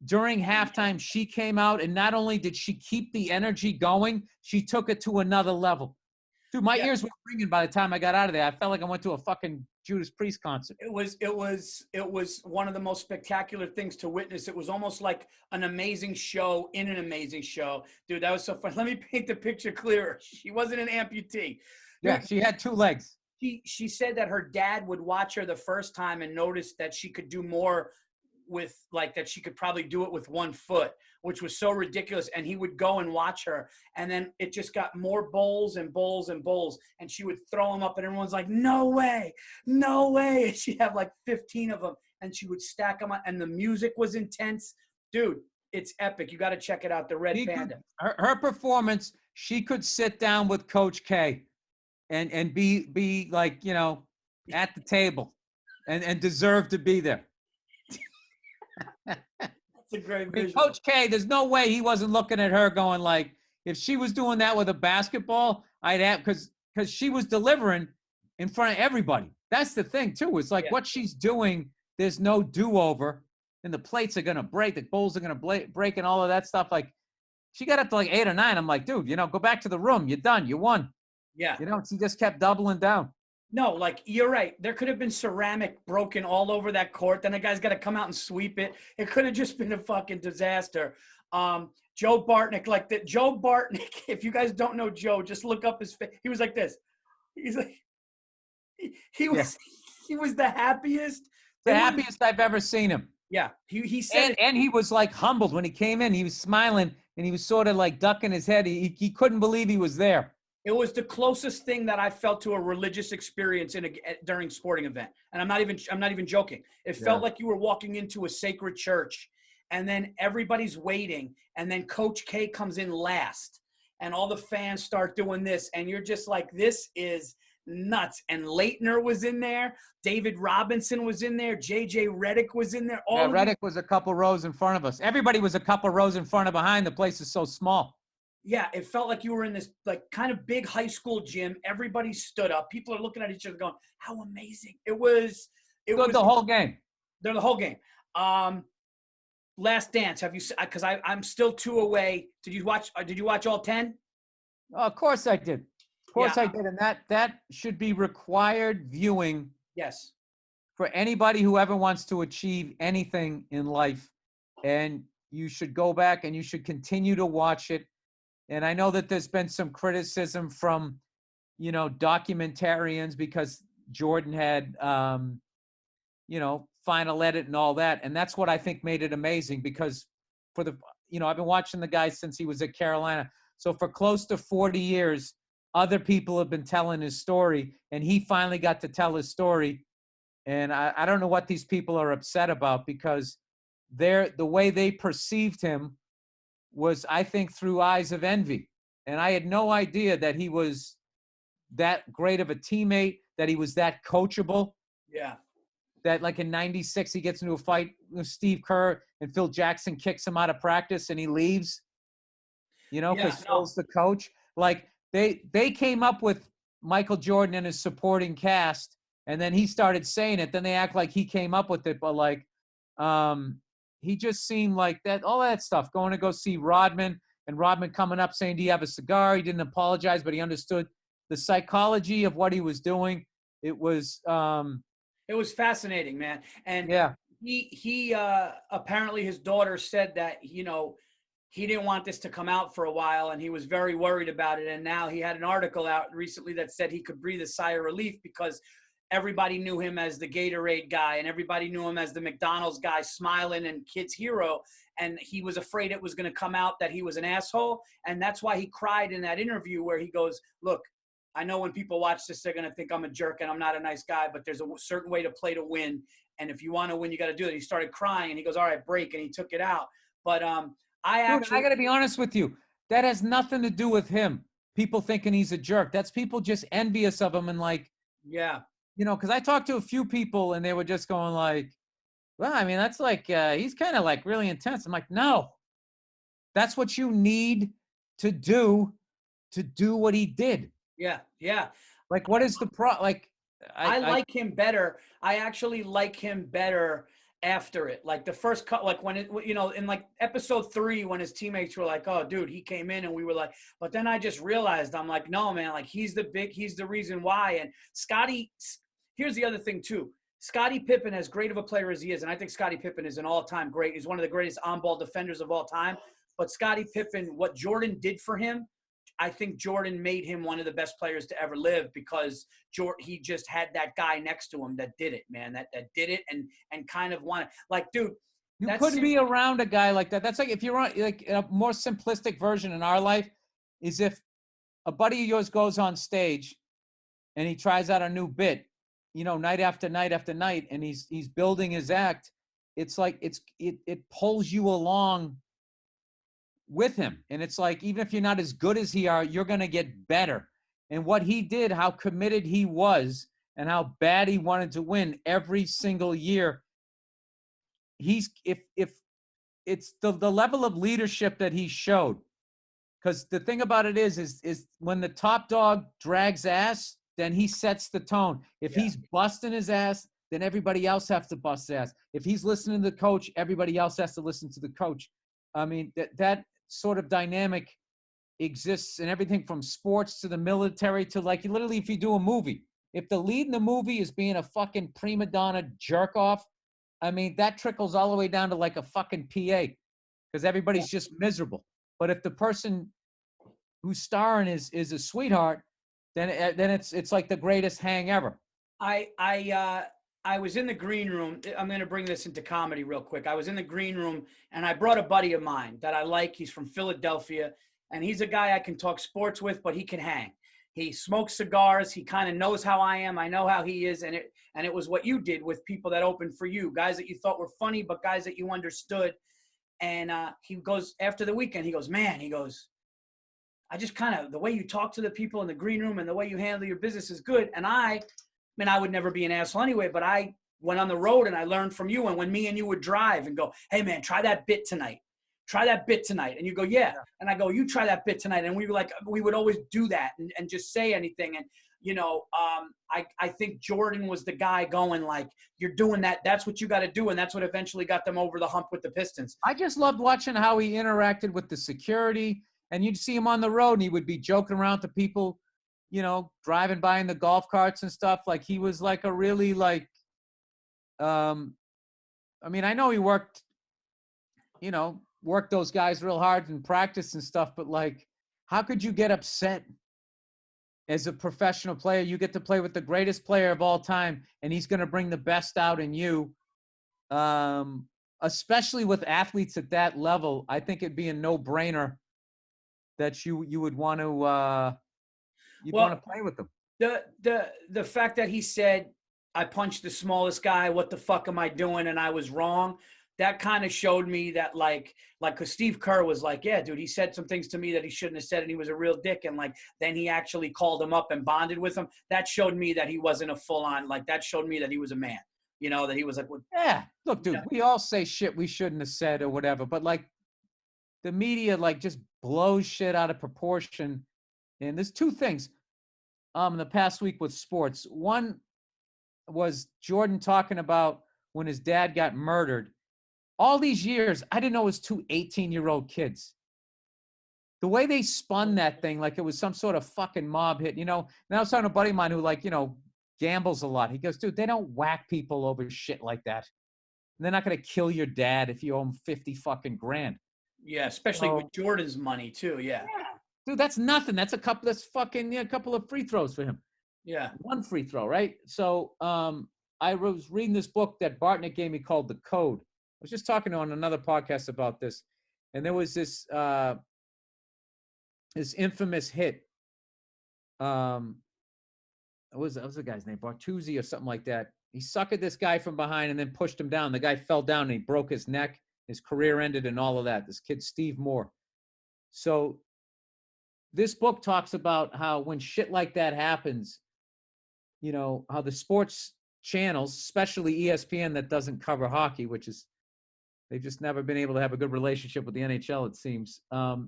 during halftime, she came out, and not only did she keep the energy going, she took it to another level. Dude, my ears were ringing by the time I got out of there. I felt like I went to a fucking Judas Priest concert. It was one of the most spectacular things to witness. It was almost like an amazing show in an amazing show. Dude, that was so fun. Let me paint the picture clearer. She wasn't an amputee. Yeah, she had two legs. She said that her dad would watch her the first time and noticed that she could do more with like that she could probably do it with 1 foot, which was so ridiculous. And he would go and watch her, and then it just got more bowls and bowls and bowls, and she would throw them up, and everyone's like, no way, no way. And she'd have like 15 of them, and she would stack them up, and the music was intense. Dude, it's epic. You got to check it out, the Red Panda. Her performance, she could sit down with Coach K and be like, you know, at the table and deserve to be there. That's a great I mean, visual. Coach K, there's no way he wasn't looking at her going like, if she was doing that with a basketball, I'd have, because she was delivering in front of everybody. That's the thing, too. It's like what she's doing, there's no do-over, and the plates are going to break, the bowls are going to break, and all of that stuff. Like, she got up to like 8 or 9. I'm like, dude, you know, go back to the room. You're done. You won. Yeah. You know, she just kept doubling down. No, like, you're right. There could have been ceramic broken all over that court. Then the guy's got to come out and sweep it. It could have just been a fucking disaster. Joe Bartnick, like that. Joe Bartnick, if you guys don't know Joe, just look up his face. He was like this. He's like, he was the happiest. The happiest I've ever seen him. Yeah. He said and he was like humbled when he came in. He was smiling and he was sort of like ducking his head. He couldn't believe he was there. It was the closest thing that I felt to a religious experience during a sporting event. And I'm not even joking. It felt like you were walking into a sacred church, and then everybody's waiting, and then Coach K comes in last, and all the fans start doing this, and you're just like, this is nuts. And Leitner was in there. David Robinson was in there. JJ Redick was in there. Redick was a couple rows in front of us. Everybody was a couple rows in front of behind. The place is so small. Yeah, it felt like you were in this like kind of big high school gym. Everybody stood up. People are looking at each other going, how amazing. It was the whole game. They're the whole game. Last Dance. Have you, because I'm still 2 away. Did you watch all 10? Oh, of course I did. Of course I did. And that should be required viewing. Yes. For anybody who ever wants to achieve anything in life. And you should go back and you should continue to watch it. And I know that there's been some criticism from, you know, documentarians because Jordan had, you know, final edit and all that. And that's what I think made it amazing because I've been watching the guy since he was at Carolina. So for close to 40 years, other people have been telling his story and he finally got to tell his story. And I don't know what these people are upset about because the way they perceived him was, I think, through eyes of envy. And I had no idea that he was that great of a teammate, that he was that coachable. Yeah. That like in 96, he gets into a fight with Steve Kerr and Phil Jackson kicks him out of practice and he leaves, you know, because Phil's the coach. Like they came up with Michael Jordan and his supporting cast and then he started saying it. Then they act like he came up with it, but like, he just seemed like that, all that stuff, going to go see Rodman and Rodman coming up saying, do you have a cigar? He didn't apologize, but he understood the psychology of what he was doing. It was fascinating, man. And he apparently his daughter said that, you know, he didn't want this to come out for a while and he was very worried about it. And now he had an article out recently that said he could breathe a sigh of relief because everybody knew him as the Gatorade guy and everybody knew him as the McDonald's guy, smiling and kids' hero. And he was afraid it was going to come out that he was an asshole. And that's why he cried in that interview where he goes, look, I know when people watch this, they're going to think I'm a jerk and I'm not a nice guy, but there's a certain way to play to win. And if you want to win, you got to do it. He started crying and he goes, all right, break. And he took it out. But I got to be honest with you. That has nothing to do with him. People thinking he's a jerk. That's people just envious of him and like, you know, because I talked to a few people and they were just going like, well, I mean, that's like, he's kind of like really intense. I'm like, no, that's what you need to do what he did. Yeah. Like, what is the I like him better. I actually like him better after it. Like the first cut, like when it, you know, in like episode 3, when his teammates were like, oh dude, he came in and we were like, but then I just realized, I'm like, no, man, like he's the reason why. And Scottie, here's the other thing too. Scottie Pippen, as great of a player as he is, and I think Scottie Pippen is an all-time great. He's one of the greatest on-ball defenders of all time. But Scottie Pippen, what Jordan did for him, I think Jordan made him one of the best players to ever live because he just had that guy next to him that did it, man, that did it and kind of wanted. Like, dude, You That's couldn't it. be around a guy like that. That's like if you're on like a more simplistic version in our life is if a buddy of yours goes on stage and he tries out a new bit, you know, night after night after night, and he's building his act. It's like it pulls you along with him, and it's like even if you're not as good as he are, you're gonna get better. And what he did, how committed he was, and how bad he wanted to win every single year. He's if it's the level of leadership that he showed. Because the thing about it is when the top dog drags ass, then he sets the tone. If Yeah. he's busting his ass, then everybody else has to bust his ass. If he's listening to the coach, everybody else has to listen to the coach. I mean, that sort of dynamic exists in everything from sports to the military to like literally if you do a movie. If the lead in the movie is being a fucking prima donna jerk off, I mean, that trickles all the way down to like a fucking PA because everybody's just miserable. But if the person who's starring is a sweetheart, then it's like the greatest hang ever. I was in the green room. I'm going to bring this into comedy real quick. I was in the green room and I brought a buddy of mine that I like. He's from Philadelphia and he's a guy I can talk sports with, but he can hang. He smokes cigars. He kind of knows how I am. I know how he is. And it was what you did with people that opened for you, guys that you thought were funny, but guys that you understood. And he goes, after the weekend, he goes, man, he goes, I just kind of, the way you talk to the people in the green room and the way you handle your business is good. And I mean, I would never be an asshole anyway, but I went on the road and I learned from you. And when me and you would drive and go, hey man, try that bit tonight. Try that bit tonight. And you go, yeah. And I go, you try that bit tonight. And we were like, we would always do that and just say anything. And, you know, I think Jordan was the guy going like, you're doing that. That's what you got to do. And that's what eventually got them over the hump with the Pistons. I just loved watching how he interacted with the security. And you'd see him on the road and he would be joking around to people, you know, driving by in the golf carts and stuff. Like he was like a really like, I mean, I know he worked those guys real hard in practice and stuff, but like, how could you get upset as a professional player? You get to play with the greatest player of all time and he's going to bring the best out in you. Especially with athletes at that level, I think it'd be a no-brainer that you would want to want to play with them. The fact that he said, I punched the smallest guy, what the fuck am I doing? And I was wrong. That kind of showed me that like, cause Steve Kerr was like, yeah, dude, he said some things to me that he shouldn't have said. And he was a real dick. And like, then he actually called him up and bonded with him. That showed me that he wasn't a full on, like that showed me that he was a man, you know, that he was like, well, yeah, look, dude, we all say shit we shouldn't have said or whatever, but like the media, like just blows shit out of proportion. And there's two things in the past week with sports. One was Jordan talking about when his dad got murdered. All these years, I didn't know it was two 18-year-old kids. The way they spun that thing, like it was some sort of fucking mob hit, you know. And I was talking to a buddy of mine who, like, you know, gambles a lot. He goes, dude, they don't whack people over shit like that. And they're not going to kill your dad if you owe him 50 fucking grand. Yeah, especially with Jordan's money too. Yeah. Dude, that's nothing. That's a couple of free throws for him. Yeah. One free throw, right? So I was reading this book that Bartnick gave me called The Code. I was just talking on another podcast about this. And there was this infamous hit. What was the guy's name? Bartuzzi or something like that. He suckered this guy from behind and then pushed him down. The guy fell down and he broke his neck. His career ended and all of that. This kid, Steve Moore. So this book talks about how when shit like that happens, you know, how the sports channels, especially ESPN that doesn't cover hockey, which is, they've just never been able to have a good relationship with the NHL, it seems.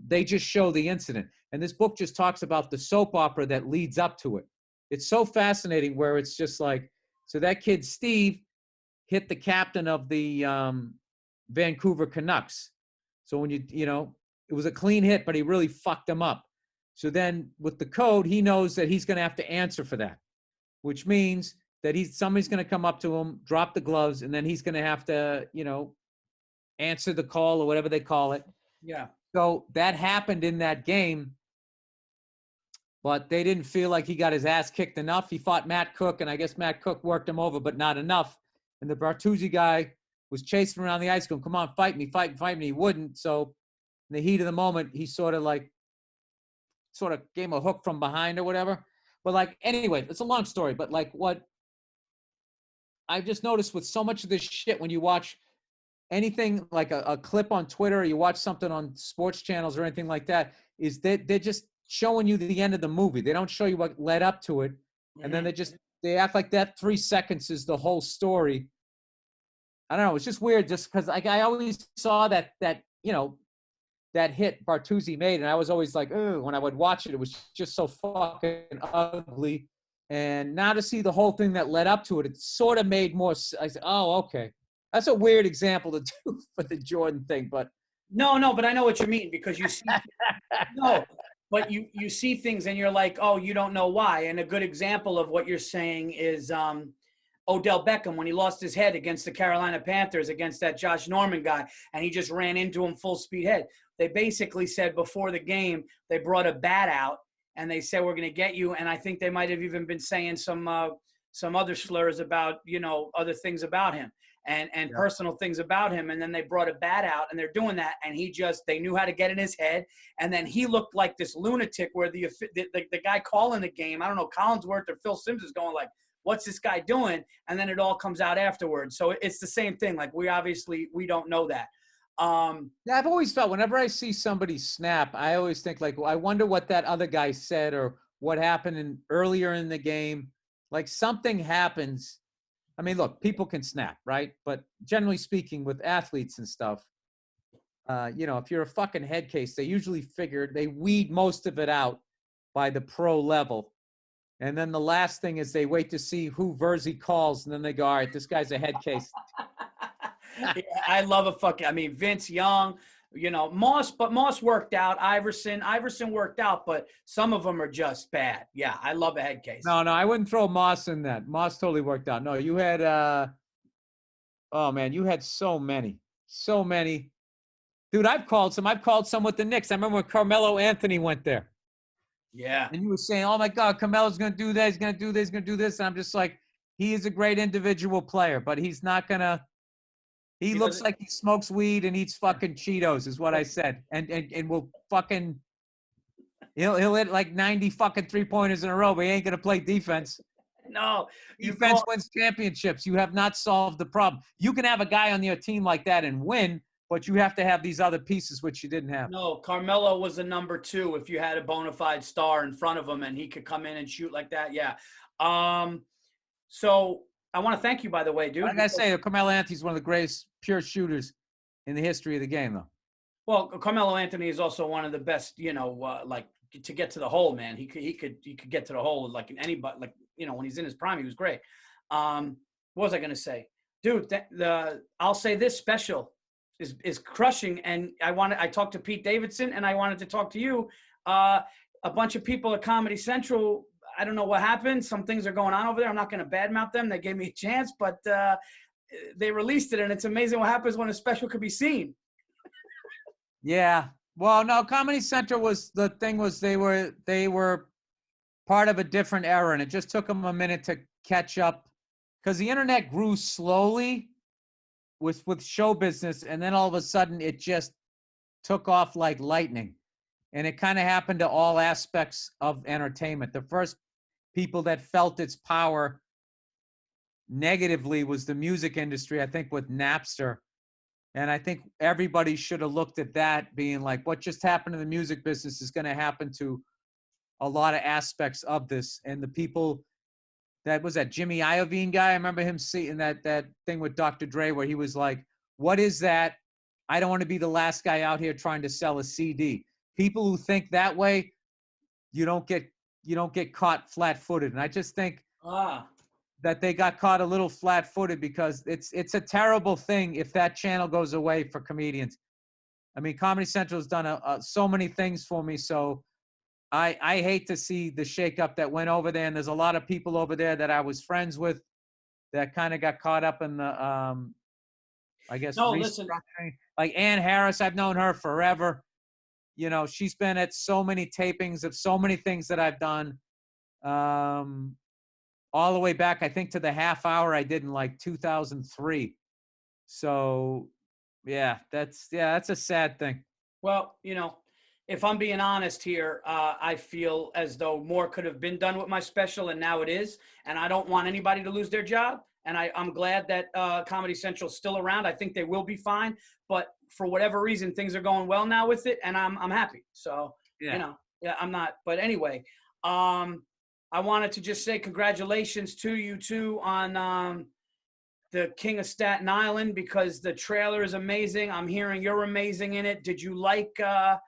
They just show the incident. And this book just talks about the soap opera that leads up to it. It's so fascinating where it's just like, so that kid, Steve, hit the captain of the Vancouver Canucks. So when you know, it was a clean hit, but he really fucked him up. So then with the code, he knows that he's going to have to answer for that, which means that somebody's going to come up to him, drop the gloves, and then he's going to have to, you know, answer the call or whatever they call it. Yeah. So that happened in that game, but they didn't feel like he got his ass kicked enough. He fought Matt Cook, and I guess Matt Cook worked him over, but not enough. And the Bartuzzi guy was chasing him around the ice, going, "Come on, fight me, fight me." He wouldn't. So in the heat of the moment, he sort of gave him a hook from behind or whatever. But like, anyway, it's a long story. But like, what I've just noticed with so much of this shit, when you watch anything like a clip on Twitter, or you watch something on sports channels or anything like that, is that they're just showing you the end of the movie. They don't show you what led up to it. And then they act like that 3 seconds is the whole story. I don't know. It's just weird just because I always saw that hit Bertuzzi made. And I was always like, oh, when I would watch it, it was just so fucking ugly. And now to see the whole thing that led up to it, it sort of made more. I said, oh, okay. That's a weird example to do for the Jordan thing, but no, but I know what you mean, because you see but you see things and you're like, oh, you don't know why. And a good example of what you're saying is Odell Beckham, when he lost his head against the Carolina Panthers, against that Josh Norman guy, and he just ran into him full speed head. They basically said before the game, they brought a bat out and they said, we're going to get you. And I think they might have even been saying some other slurs about, other things about him. And personal things about him. And then they brought a bat out and they're doing that. And they knew how to get in his head. And then he looked like this lunatic where the guy calling the game, I don't know, Collinsworth or Phil Simms is going like, what's this guy doing? And then it all comes out afterwards. So it's the same thing. Like we don't know that. Yeah, I've always felt whenever I see somebody snap, I always think like, well, I wonder what that other guy said or what happened earlier in the game. Like something happens. I mean, look, people can snap, right? But generally speaking, with athletes and stuff, if you're a fucking head case, they usually they weed most of it out by the pro level. And then the last thing is they wait to see who Virzi calls, and then they go, all right, this guy's a head case. Yeah, I love Vince Young, Moss, but Moss worked out. Iverson worked out, but some of them are just bad. Yeah, I love a head case. No, I wouldn't throw Moss in that. Moss totally worked out. No, you had, oh man, you had so many. Dude, I've called some with the Knicks. I remember when Carmelo Anthony went there. Yeah. And you were saying, oh my God, Carmelo's going to do that. He's going to do this, going to do this. And I'm just like, he is a great individual player, but he's not going to. He looks like he smokes weed and eats fucking Cheetos, is what I said. And will fucking he'll hit like 90 fucking 3-pointers in a row, but he ain't gonna play defense. No. Defense wins championships. You have not solved the problem. You can have a guy on your team like that and win, but you have to have these other pieces which you didn't have. No, Carmelo was a number 2 if you had a bona fide star in front of him and he could come in and shoot like that. Yeah. So I want to thank you, by the way, dude. Like I say, Carmelo Anthony's one of the greatest pure shooters in the history of the game, though. Well, Carmelo Anthony is also one of the best, like to get to the hole, man. He could get to the hole like in anybody, like, when he's in his prime, he was great. What was I going to say? Dude, I'll say this special is crushing. And I talked to Pete Davidson and I wanted to talk to you. A bunch of people at Comedy Central, I don't know what happened. Some things are going on over there. I'm not going to badmouth them. They gave me a chance, but they released it, and it's amazing what happens when a special could be seen. Yeah. Well, no, Comedy Central they were part of a different era, and it just took them a minute to catch up because the internet grew slowly with show business, and then all of a sudden it just took off like lightning. And it kind of happened to all aspects of entertainment. The first people that felt its power negatively was the music industry, I think, with Napster. And I think everybody should have looked at that being like, what just happened to the music business is going to happen to a lot of aspects of this. And the people that was that Jimmy Iovine guy, I remember him seeing that thing with Dr. Dre where he was like, what is that? I don't want to be the last guy out here trying to sell a CD. People who think that way, you don't get caught flat-footed. And I just think that they got caught a little flat-footed because it's a terrible thing if that channel goes away for comedians. I mean, Comedy Central has done so many things for me, so I hate to see the shakeup that went over there. And there's a lot of people over there that I was friends with that kind of got caught up in the, I guess, listen. Like Ann Harris, I've known her forever. She's been at so many tapings of so many things that I've done. All the way back, I think, to the half hour I did in like 2003. So that's a sad thing. Well, if I'm being honest here, I feel as though more could have been done with my special, and now it is. And I don't want anybody to lose their job. And I'm glad that Comedy Central's still around. I think they will be fine. But for whatever reason, things are going well now with it, and I'm happy. So, Yeah. yeah, I'm not. But anyway, I wanted to just say congratulations to you too on the King of Staten Island, because the trailer is amazing. I'm hearing you're amazing in it. Did you like? I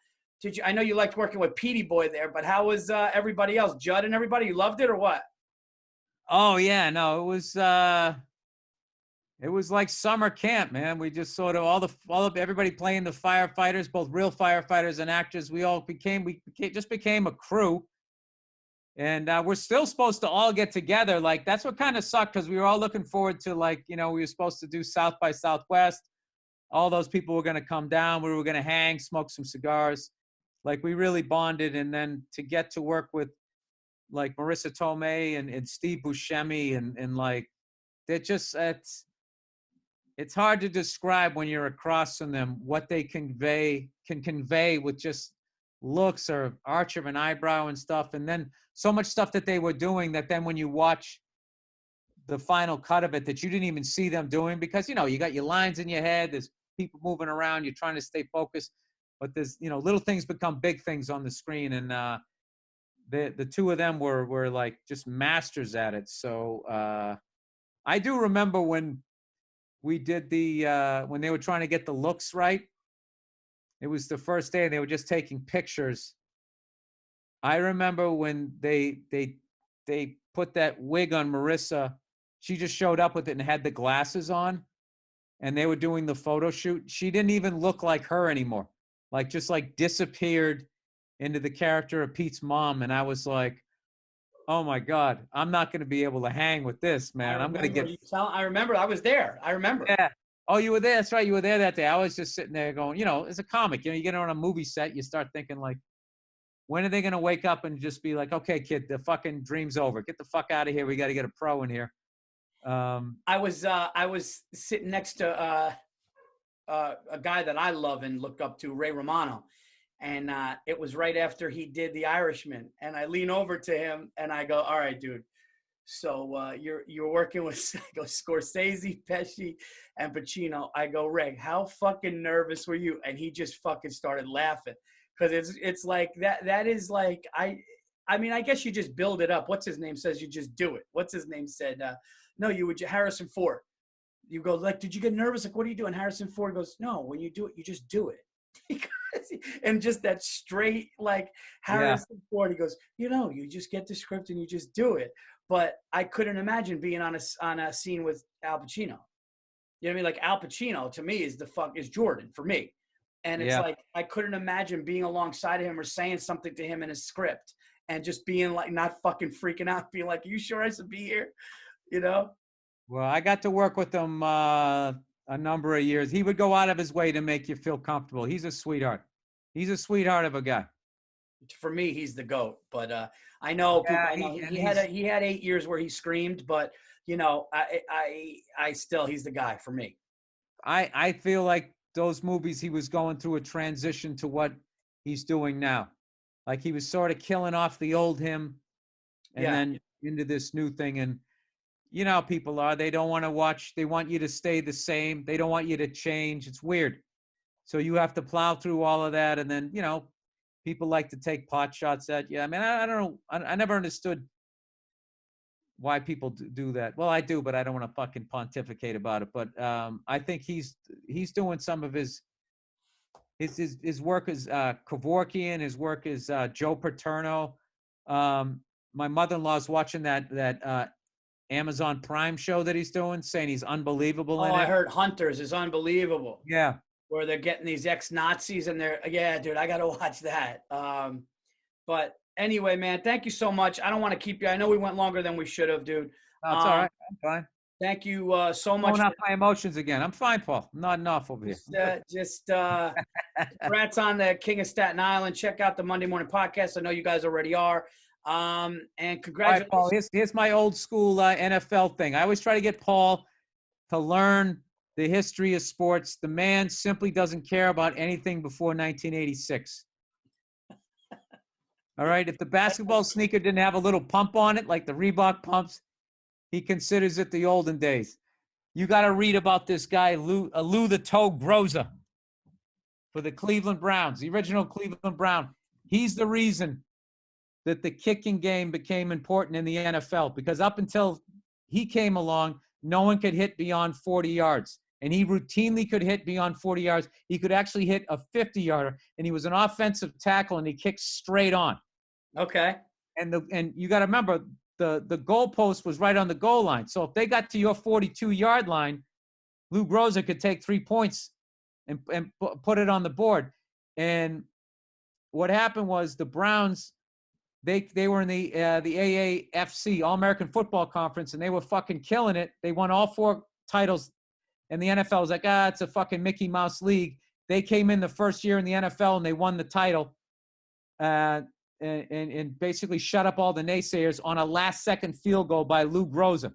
know you liked working with Petey Boy there, but how was everybody else? Judd and everybody, you loved it or what? Oh yeah, no, it was like summer camp, man. We just sort of all of everybody playing the firefighters, both real firefighters and actors. Just became a crew. And we're still supposed to all get together. Like, that's what kind of sucked, because we were all looking forward to, like, we were supposed to do South by Southwest. All those people were going to come down. We were going to hang, smoke some cigars. Like, we really bonded. And then to get to work with, like, Marissa Tomei and Steve Buscemi and like, it's hard to describe when you're across from them what they can convey with just looks or arch of an eyebrow and stuff. And then so much stuff that they were doing that then when you watch the final cut of it that you didn't even see them doing, because you got your lines in your head, there's people moving around, you're trying to stay focused, but there's little things become big things on the screen. And the two of them were like just masters at it. So I do remember when we did when they were trying to get the looks right. It was the first day and they were just taking pictures. I remember when they put that wig on Marissa. She just showed up with it and had the glasses on, and they were doing the photo shoot. She didn't even look like her anymore. Like, just like disappeared into the character of Pete's mom. And I was like, oh my God, I'm not going to be able to hang with this, man. I'm going to get. I remember. I was there. I remember. Yeah. Oh, you were there. That's right. You were there that day. I was just sitting there going, as a comic, you get on a movie set, you start thinking like, when are they going to wake up and just be like, okay, kid, the fucking dream's over. Get the fuck out of here. We got to get a pro in here. I was sitting next to a guy that I love and look up to, Ray Romano. And it was right after he did The Irishman. And I lean over to him and I go, all right, dude. So you're working with Scorsese, Pesci, and Pacino. I go, Ray, how fucking nervous were you? And he just fucking started laughing, because it's like that is like I mean, I guess you just build it up. What's his name says you just do it. What's his name said? No, you would Harrison Ford. You go like, did you get nervous? Like, what are you doing? Harrison Ford goes, no, when you do it, you just do it. And just that straight like Harrison Ford. He goes, you just get the script and you just do it. But I couldn't imagine being on a scene with Al Pacino. You know what I mean? Like, Al Pacino to me is Jordan for me. And it's like, I couldn't imagine being alongside of him or saying something to him in a script and just being like, not fucking freaking out, being like, you sure I should be here? Well, I got to work with him a number of years. He would go out of his way to make you feel comfortable. He's a sweetheart. He's a sweetheart of a guy. For me, he's the GOAT. But I know people. He had 8 years where he screamed, but I still, he's the guy for me. I feel like those movies, he was going through a transition to what he's doing now. Like, he was sort of killing off the old him and then into this new thing. And how people are, they don't want to watch. They want you to stay the same. They don't want you to change. It's weird. So you have to plow through all of that. And then, people like to take pot shots at you. I mean, I don't know. I never understood why people do that. Well, I do, but I don't want to fucking pontificate about it. But I think he's doing some of his work as Kevorkian. His work is Joe Paterno. My mother-in-law's watching that Amazon Prime show that he's doing, saying he's unbelievable in it. I heard Hunters is unbelievable. Yeah. Where they're getting these ex-Nazis and dude, I got to watch that. But anyway, man, thank you so much. I don't want to keep you. I know we went longer than we should have, dude. That's all right. I'm fine. Thank you so much. Blowing up my emotions again. I'm fine, Paul. I'm not enough over here. Congrats on the King of Staten Island. Check out the Monday Morning Podcast. I know you guys already are. And congratulations. All right, Paul, here's my old school NFL thing. I always try to get Paul to learn the history of sports. The man simply doesn't care about anything before 1986. All right. If the basketball sneaker didn't have a little pump on it, like the Reebok pumps, he considers it the olden days. You got to read about this guy, Lou the Toe Groza, for the Cleveland Browns, the original Cleveland Brown. He's the reason that the kicking game became important in the NFL, because up until he came along, no one could hit beyond 40 yards. And he routinely could hit beyond 40 yards. He could actually hit a 50-yarder, and he was an offensive tackle, and he kicked straight on. Okay. And you got to remember, the goalpost was right on the goal line. So if they got to your 42-yard line, Lou Groza could take 3 points and put it on the board. And what happened was the Browns, they were in the AAFC, All-American Football Conference, and they were fucking killing it. They won all 4 titles, and the NFL was like, it's a fucking Mickey Mouse league. They came in the first year in the NFL, and they won the title. And basically shut up all the naysayers on a last-second field goal by Lou Groza.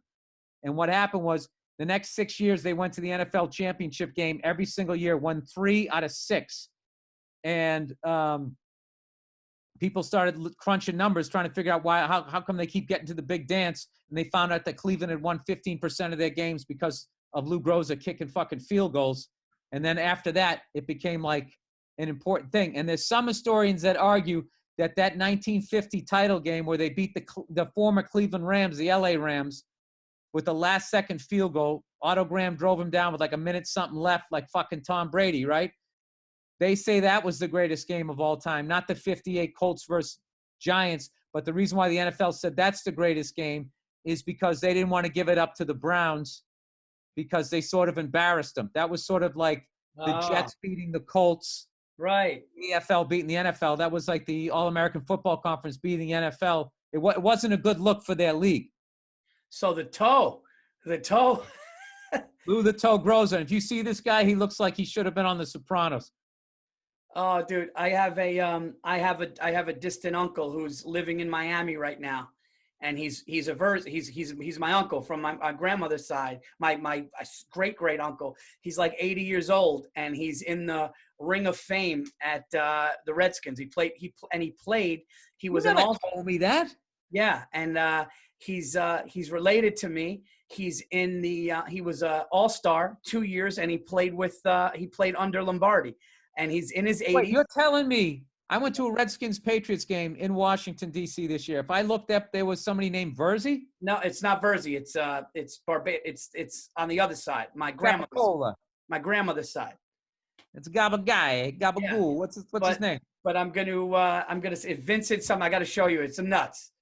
And what happened was the next 6 years they went to the NFL championship game every single year, won 3 out of 6. And people started crunching numbers, trying to figure out how come they keep getting to the big dance. And they found out that Cleveland had won 15% of their games because of Lou Groza kicking fucking field goals. And then after that, it became like an important thing. And there's some historians that argue that 1950 title game where they beat the former Cleveland Rams, the LA Rams, with the last-second field goal, Otto Graham drove him down with like a minute something left, like fucking Tom Brady, right? They say that was the greatest game of all time, not the 58 Colts versus Giants. But the reason why the NFL said that's the greatest game is because they didn't want to give it up to the Browns because they sort of embarrassed them. That was sort of like the Jets beating the Colts. Right. The NFL beating the NFL. That was like the All-American Football Conference beating the NFL. It wasn't a good look for their league. So the toe. Lou the Toe Groza. And if you see this guy, he looks like he should have been on The Sopranos. Oh, dude, I have a distant uncle who's living in Miami right now, and he's a Virzi. He's my uncle from my grandmother's side. My great uncle. He's like 80 years old, and he's in the Ring of Fame at the Redskins. He played. He was an all. Told me that. Yeah, and he's related to me. He's in the he was a all-star 2 years, and he played under Lombardi, and he's in his 80s. Wait, you're telling me I went to a Redskins-Patriots game in Washington D.C. this year. If I looked up, there was somebody named Virzi. No, it's not Virzi. It's It's on the other side. My grandmother's side. It's Gabagai, Gabagoo. Yeah. What's his name? But I'm gonna say Vincent. Something I got to show you. It's nuts.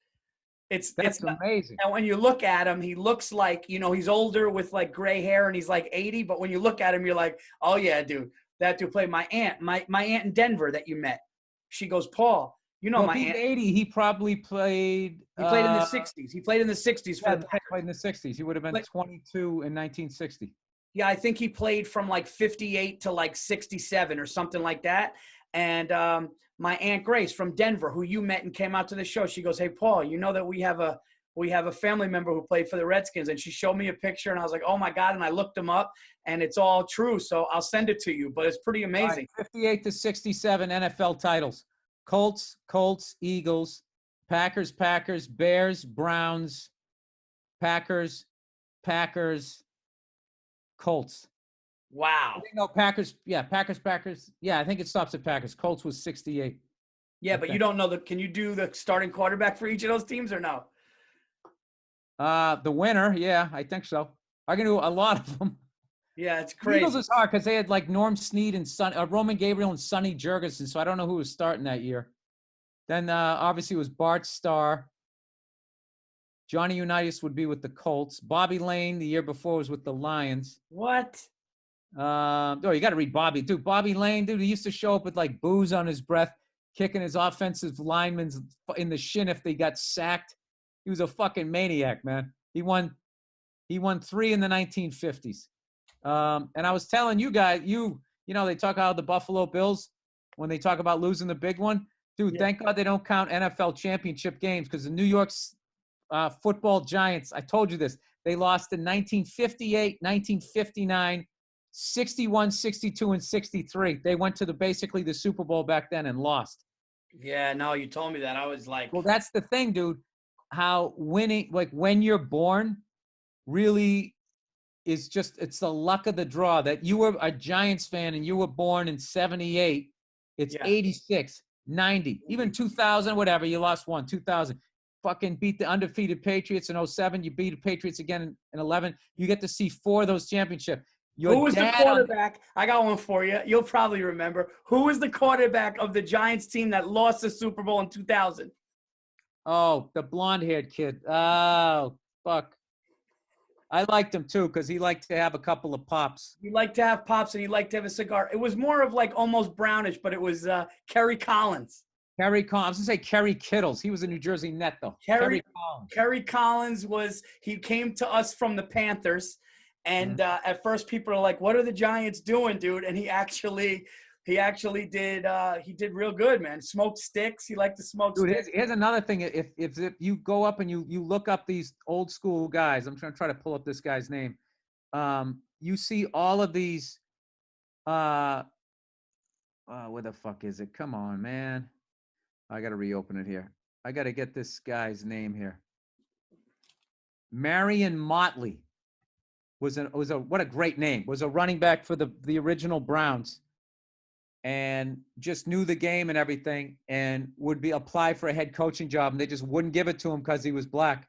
It's amazing. And when you look at him, he looks like, he's older with like gray hair, and he's like 80. But when you look at him, you're like, oh yeah, dude, that dude played. My aunt in Denver that you met. She goes, Paul, my he's aunt. 80. He probably played. He played in the 60s. He played in the 60s for the Packers. He played in the 60s. He would have been 22 in 1960. Yeah, I think he played from like 58 to like 67 or something like that. And my Aunt Grace from Denver, who you met and came out to the show, she goes, hey, Paul, you know that we have a family member who played for the Redskins. And she showed me a picture, and I was like, oh, my God. And I looked him up, and it's all true. So I'll send it to you. But it's pretty amazing. Right, 58 to 67 NFL titles. Colts, Eagles, Packers, Bears, Browns, Packers, Colts. Wow. Packers. Yeah, Packers. Yeah, I think it stops at Packers. Colts was 68. Yeah, but you don't know can you do the starting quarterback for each of those teams or no? The winner, yeah, I think so. I can do a lot of them. Yeah, it's crazy. Eagles is hard because they had like Norm Snead and Roman Gabriel and Sonny Jurgensen, so I don't know who was starting that year. Then obviously it was Bart Starr. Johnny Unitas would be with the Colts. Bobby Lane the year before was with the Lions. What? You got to read Bobby. Dude, Bobby Lane, dude, he used to show up with like booze on his breath, kicking his offensive linemen in the shin if they got sacked. He was a fucking maniac, man. He won 3 in the 1950s. And I was telling you guys, they talk about the Buffalo Bills when they talk about losing the big one. Dude, yeah. Thank God they don't count NFL championship games because the New York's football giants, I told you this, they lost in 1958, 1959, 61, 62, and 63. They went to basically the Super Bowl back then and lost. Yeah, no, you told me that. I was like, Well, that's the thing, dude. How winning, like when you're born, really is just, it's the luck of the draw that you were a Giants fan and you were born in 78. It's yeah. 86, 90, even 2000, whatever. You lost one, 2000. Fucking beat the undefeated Patriots in 07. You beat the Patriots again in 11. You get to see 4 of those championships. Who was the quarterback? I got one for you. You'll probably remember. Who was the quarterback of the Giants team that lost the Super Bowl in 2000? Oh, the blonde-haired kid. Oh, fuck. I liked him too because he liked to have a couple of pops. He liked to have pops and he liked to have a cigar. It was more of like almost brownish, but it was Kerry Collins. Kerry Collins. I was going to say Kerry Kittles. He was a New Jersey Net, though. Kerry Collins he came to us from the Panthers. And at first people are like, what are the Giants doing, dude? And he actually did real good, man. Smoked sticks. He liked to smoke sticks. Here's another thing. If you go up and you look up these old school guys, I'm trying to pull up this guy's name. You see all of these. Where the fuck is it? Come on, man. I got to reopen it here. I got to get this guy's name here. Marion Motley was what a great name. Was a running back for the original Browns. And just knew the game and everything, and would apply for a head coaching job, and they just wouldn't give it to him because he was black.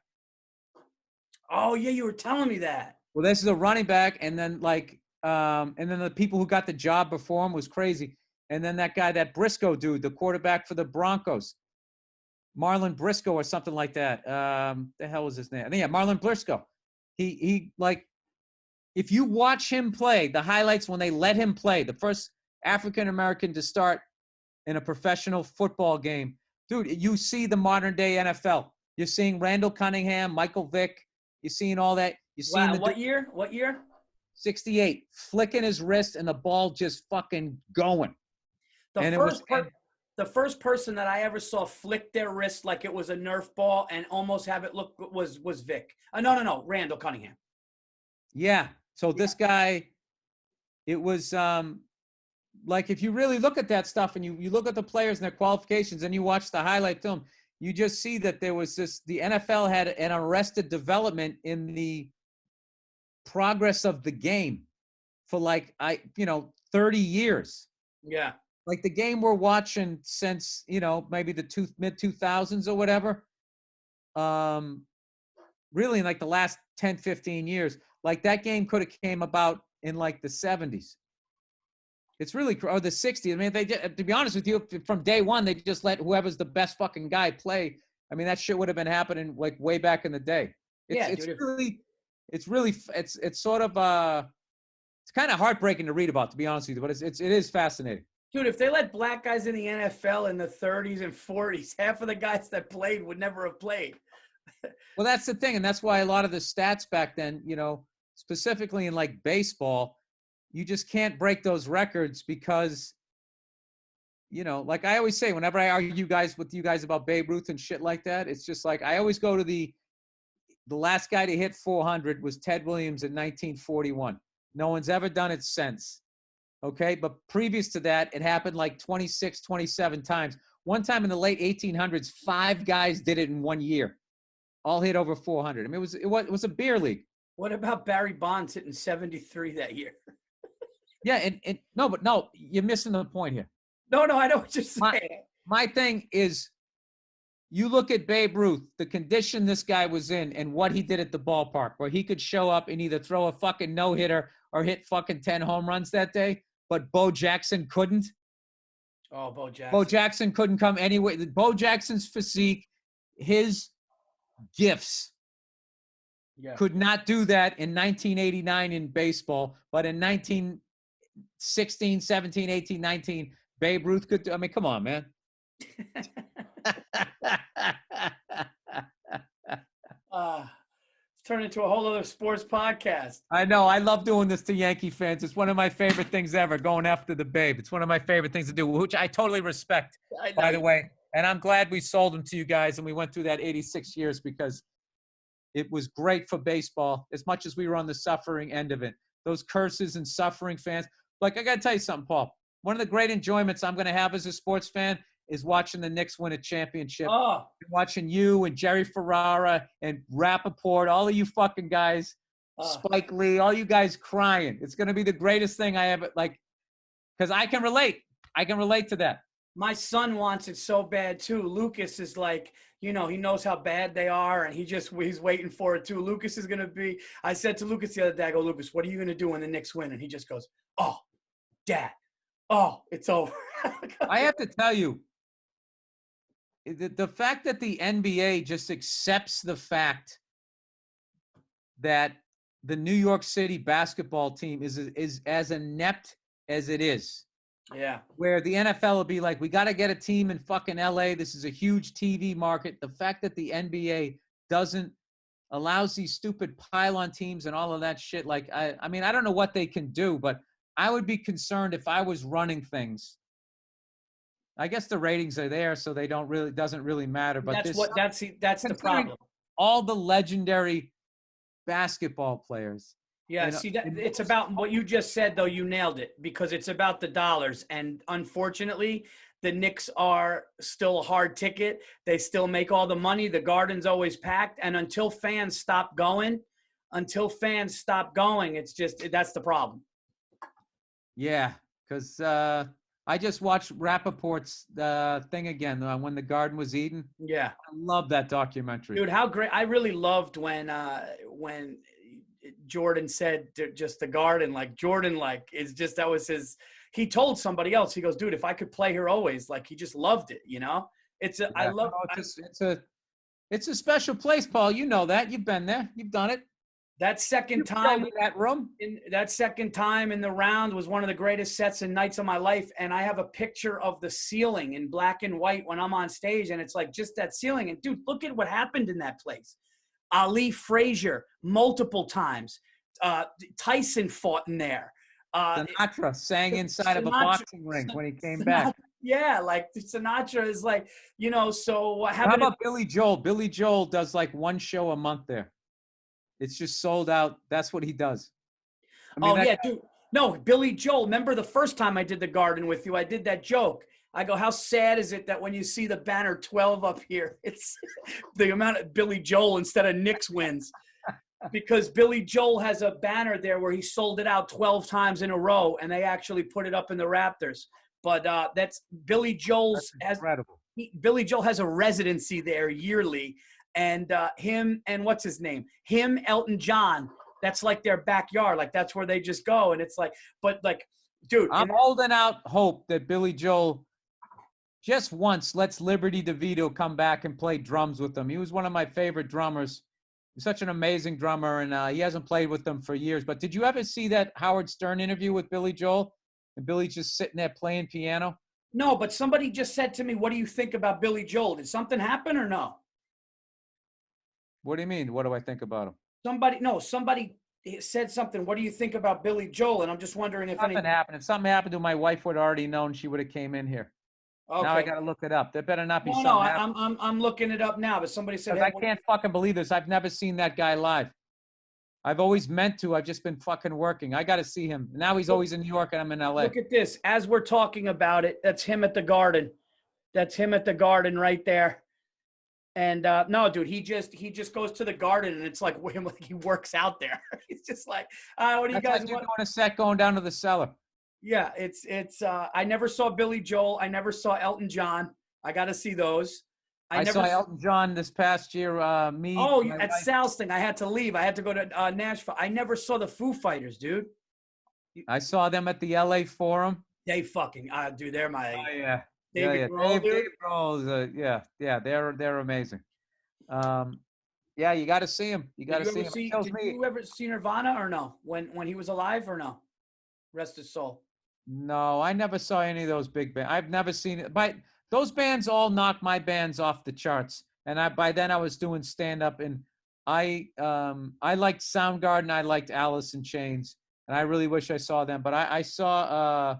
Oh yeah, you were telling me that. Well, this is a running back, and then and then the people who got the job before him was crazy, and then that guy, that Briscoe dude, the quarterback for the Broncos, Marlon Briscoe or something like that. The hell was his name? I think Marlon Briscoe. He if you watch him play, the highlights when they let him play, the first African-American to start in a professional football game. Dude, you see the modern day NFL. You're seeing Randall Cunningham, Michael Vick. You're seeing all that. You're seeing What year? 68. Flicking his wrist and the ball just fucking going. The first person that I ever saw flick their wrist like it was a Nerf ball and almost have it look was Vic. No, Randall Cunningham. Yeah. So this guy, it was like if you really look at that stuff and you look at the players and their qualifications and you watch the highlight film, you just see that there was the NFL had an arrested development in the progress of the game for 30 years. Yeah. Like the game we're watching since, maybe the mid-2000s or whatever. Really in like the last 10, 15 years, like that game could have came about in like the 70s. It's really, or the 60s. I mean, to be honest with you, from day one, they just let whoever's the best fucking guy play. I mean, that shit would have been happening like way back in the day. It's sort of, it's kind of heartbreaking to read about, to be honest with you, but it is fascinating. Dude, if they let black guys in the NFL in the 30s and 40s, half of the guys that played would never have played. Well, that's the thing. And that's why a lot of the stats back then, specifically in like baseball, you just can't break those records because, like I always say, whenever I argue with you guys about Babe Ruth and shit like that, it's just like I always go to the last guy to hit 400 was Ted Williams in 1941. No one's ever done it since. Okay. But previous to that, it happened like 26, 27 times. One time in the late 1800s, 5 guys did it in 1 year. All hit over 400. I mean, it was a beer league. What about Barry Bonds hitting 73 that year? Yeah, and no, you're missing the point here. No, I know what you're saying. My thing is, you look at Babe Ruth, the condition this guy was in, and what he did at the ballpark, where he could show up and either throw a fucking no-hitter or hit fucking 10 home runs that day, but Bo Jackson couldn't. Oh, Bo Jackson. Bo Jackson couldn't come anyway. Bo Jackson's physique, his gifts could not do that in 1989 in baseball, but in 1916, 17, 18, 19, Babe Ruth could do. I mean, come on, man. It's turned into a whole other sports podcast. I know. I love doing this to Yankee fans. It's one of my favorite things ever, going after the Babe. It's one of my favorite things to do, which I totally respect, by the way. And I'm glad we sold them to you guys and we went through that 86 years because it was great for baseball as much as we were on the suffering end of it. those curses and suffering fans. Like, I got to tell you something, Paul. One of the great enjoyments I'm going to have as a sports fan is watching the Knicks win a championship. Oh, Watching you and Jerry Ferrara and Rappaport, all of you fucking guys, Spike Lee, all you guys crying. It's going to be the greatest thing I ever, like, because I can relate. I can relate to that. my son wants it so bad too. Lucas is like, he knows how bad they are, and he's waiting for it too. Lucas is gonna be. I said to Lucas the other day, I go, Lucas, what are you gonna do when the Knicks win? And he just goes, oh, Dad, oh, it's over. I have to tell you, the fact that the NBA just accepts the fact that the New York City basketball team is as inept as it is. Yeah. Where the NFL will be like, we got to get a team in fucking LA. This is a huge TV market. The fact that the NBA allows these stupid pylon teams and all of that shit. Like, I mean, I don't know what they can do, but I would be concerned if I was running things. I guess the ratings are there, so doesn't really matter. But that's the problem. All the legendary basketball players. Yeah, it's about what you just said, though. You nailed it, because it's about the dollars. And unfortunately, the Knicks are still a hard ticket. They still make all the money. The Garden's always packed. And until fans stop going, it's just, that's the problem. Yeah, because I just watched Rappaport's thing again when the Garden was eaten. Yeah. I love that documentary. Dude, how great. I really loved when Jordan said just the Garden, like Jordan, like it's just, that was his, he told somebody else, he goes, dude, if I could play here always, like he just loved it, it's a special place, Paul. You know that. You've been there. You've done it. That second time in that room, that second time in the round was one of the greatest sets and nights of my life. And I have a picture of the ceiling in black and white when I'm on stage, and it's like just that ceiling. And dude, look at what happened in that place. Ali Frazier multiple times. Tyson fought in there. Sinatra sang inside of a boxing ring when he came back. Yeah, like Sinatra is like, so how about Billy Joel? Billy Joel does like one show a month there. It's just sold out. That's what he does. Dude. No, Billy Joel. Remember the first time I did the Garden with you, I did that joke. I go, how sad is it that when you see the banner 12 up here, it's the amount of Billy Joel instead of Knicks wins? Because Billy Joel has a banner there where he sold it out 12 times in a row, and they actually put it up in the Raptors. But that's Billy Joel's. That's incredible. Billy Joel has a residency there yearly, and him and what's his name? Him, Elton John. That's like their backyard. Like that's where they just go, and it's like, but like, dude, I'm holding out hope that Billy Joel just once lets Liberty DeVito come back and play drums with them. He was one of my favorite drummers. He's such an amazing drummer, and he hasn't played with them for years. But did you ever see that Howard Stern interview with Billy Joel? And Billy's just sitting there playing piano? No, but somebody just said to me, what do you think about Billy Joel? Did something happen or no? What do you mean? What do I think about him? Somebody said something. What do you think about Billy Joel? And I'm just wondering if something happened. If something happened to my wife would have already known, she would have came in here. Okay. Now I got to look it up. There better not be something. No, I'm looking it up now. But somebody said, hey, I can't fucking believe this. I've never seen that guy live. I've always meant to. I've just been fucking working. I got to see him. Now he's always in New York and I'm in LA. Look at this. As we're talking about it, that's him at the Garden. That's him at the Garden right there. And no, dude, he just goes to the Garden, and it's like him, like he works out there. He's just like, what do you guys want? Doing a set going down to the cellar. Yeah, it's. I never saw Billy Joel. I never saw Elton John. I got to see those. I saw Elton John this past year. At Sal's thing, I had to leave. I had to go to Nashville. I never saw the Foo Fighters, dude. I saw them at the LA Forum. They fucking, dude, they're my. Oh yeah. David Grohl, Dave Grohl, they're amazing. Yeah, you got to see him. You got to see him. Did you ever see Nirvana or no? When he was alive or no? Rest his soul. No, I never saw any of those big bands. I've never seen it. But those bands all knocked my bands off the charts. And by then I was doing stand up, and I liked Soundgarden. I liked Alice in Chains, and I really wish I saw them. But I saw.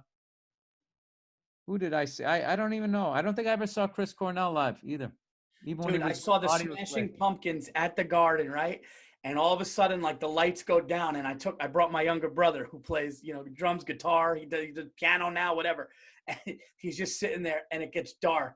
Who did I see? I don't even know. I don't think I ever saw Chris Cornell live either. Dude, I saw the Smashing Pumpkins at the Garden, right? And all of a sudden, like the lights go down, and I brought my younger brother who plays, drums, guitar. He does piano now, whatever. And he's just sitting there, and it gets dark.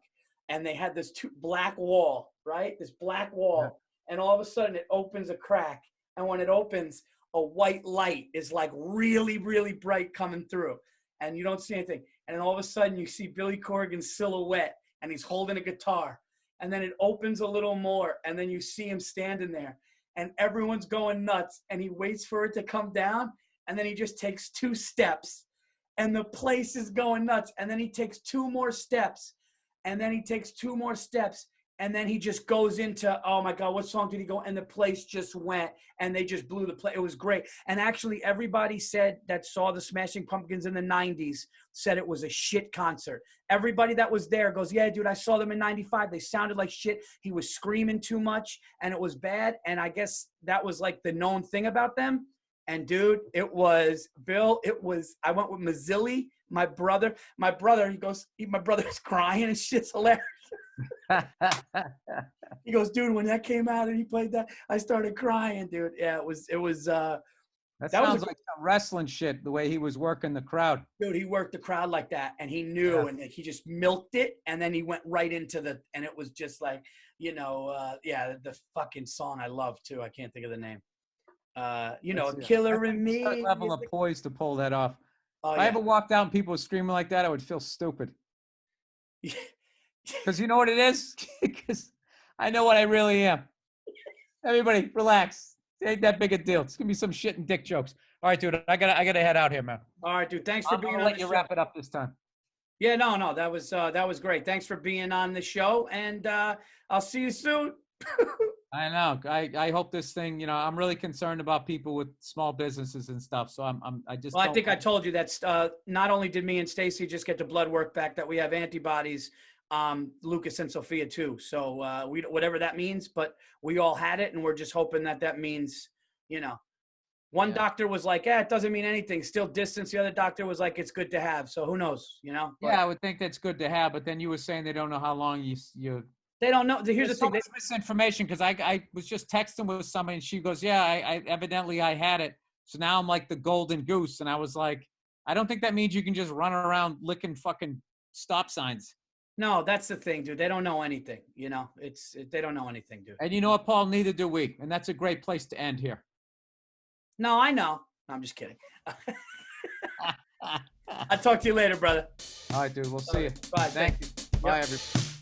And they had this black wall, right? This black wall. And all of a sudden, it opens a crack. And when it opens, a white light is like really, really bright coming through. And you don't see anything. And then all of a sudden, you see Billy Corgan's silhouette, and he's holding a guitar. And then it opens a little more, and then you see him standing there. And everyone's going nuts, and he waits for it to come down, and then he just takes 2 steps, and the place is going nuts. And then he takes 2 more steps, and then he takes 2 more steps, and then he just goes into, oh my God, what song did he go? And the place just went, and they just blew the play. It was great. And actually, everybody said that saw the Smashing Pumpkins in the 90s said it was a shit concert. Everybody that was there goes, yeah, dude, I saw them in 95. They sounded like shit. He was screaming too much, and it was bad. And I guess that was like the known thing about them. And dude, I went with Mazzilli, my brother, he goes, my brother's crying and shit's hilarious. He goes, dude, when that came out and he played that, I started crying, dude. Yeah, it was that sounds like some wrestling shit, the way he was working the crowd. Dude, he worked the crowd like that, and he knew, and he just milked it, and then he went right into and it was just like, the fucking song I love too. I can't think of the name. A killer in me. Level of poise to pull that off. Oh, if I ever walked out and people were screaming like that, I would feel stupid. Because you know what it is? Because I know what I really am. Everybody, relax. It ain't that big a deal. It's gonna be some shit and dick jokes. All right, dude. I gotta head out here, man. All right, dude. Thanks for being on the show. I'll let you wrap it up this time. Yeah, no, that was great. Thanks for being on the show, and I'll see you soon. I know. I hope this thing. I'm really concerned about people with small businesses and stuff. So I just. Well, I think I told you that not only did me and Stacy just get the blood work back, that we have antibodies. Lucas and Sophia too. So we whatever that means, but we all had it, and we're just hoping that means, one doctor was like, it doesn't mean anything. Still distance. The other doctor was like, it's good to have. So who knows, But, yeah, I would think that's good to have, but then you were saying they don't know how long you. They don't know. Here's the thing. There's misinformation, because I was just texting with somebody, and she goes, yeah, I evidently I had it. So now I'm like the golden goose. And I was like, I don't think that means you can just run around licking fucking stop signs. No, that's the thing, dude. They don't know anything. They don't know anything, dude. And you know what, Paul? Neither do we. And that's a great place to end here. No, I know. I'm just kidding. I'll talk to you later, brother. All right, dude. We'll see you. Bye. Thank you. Bye, everybody.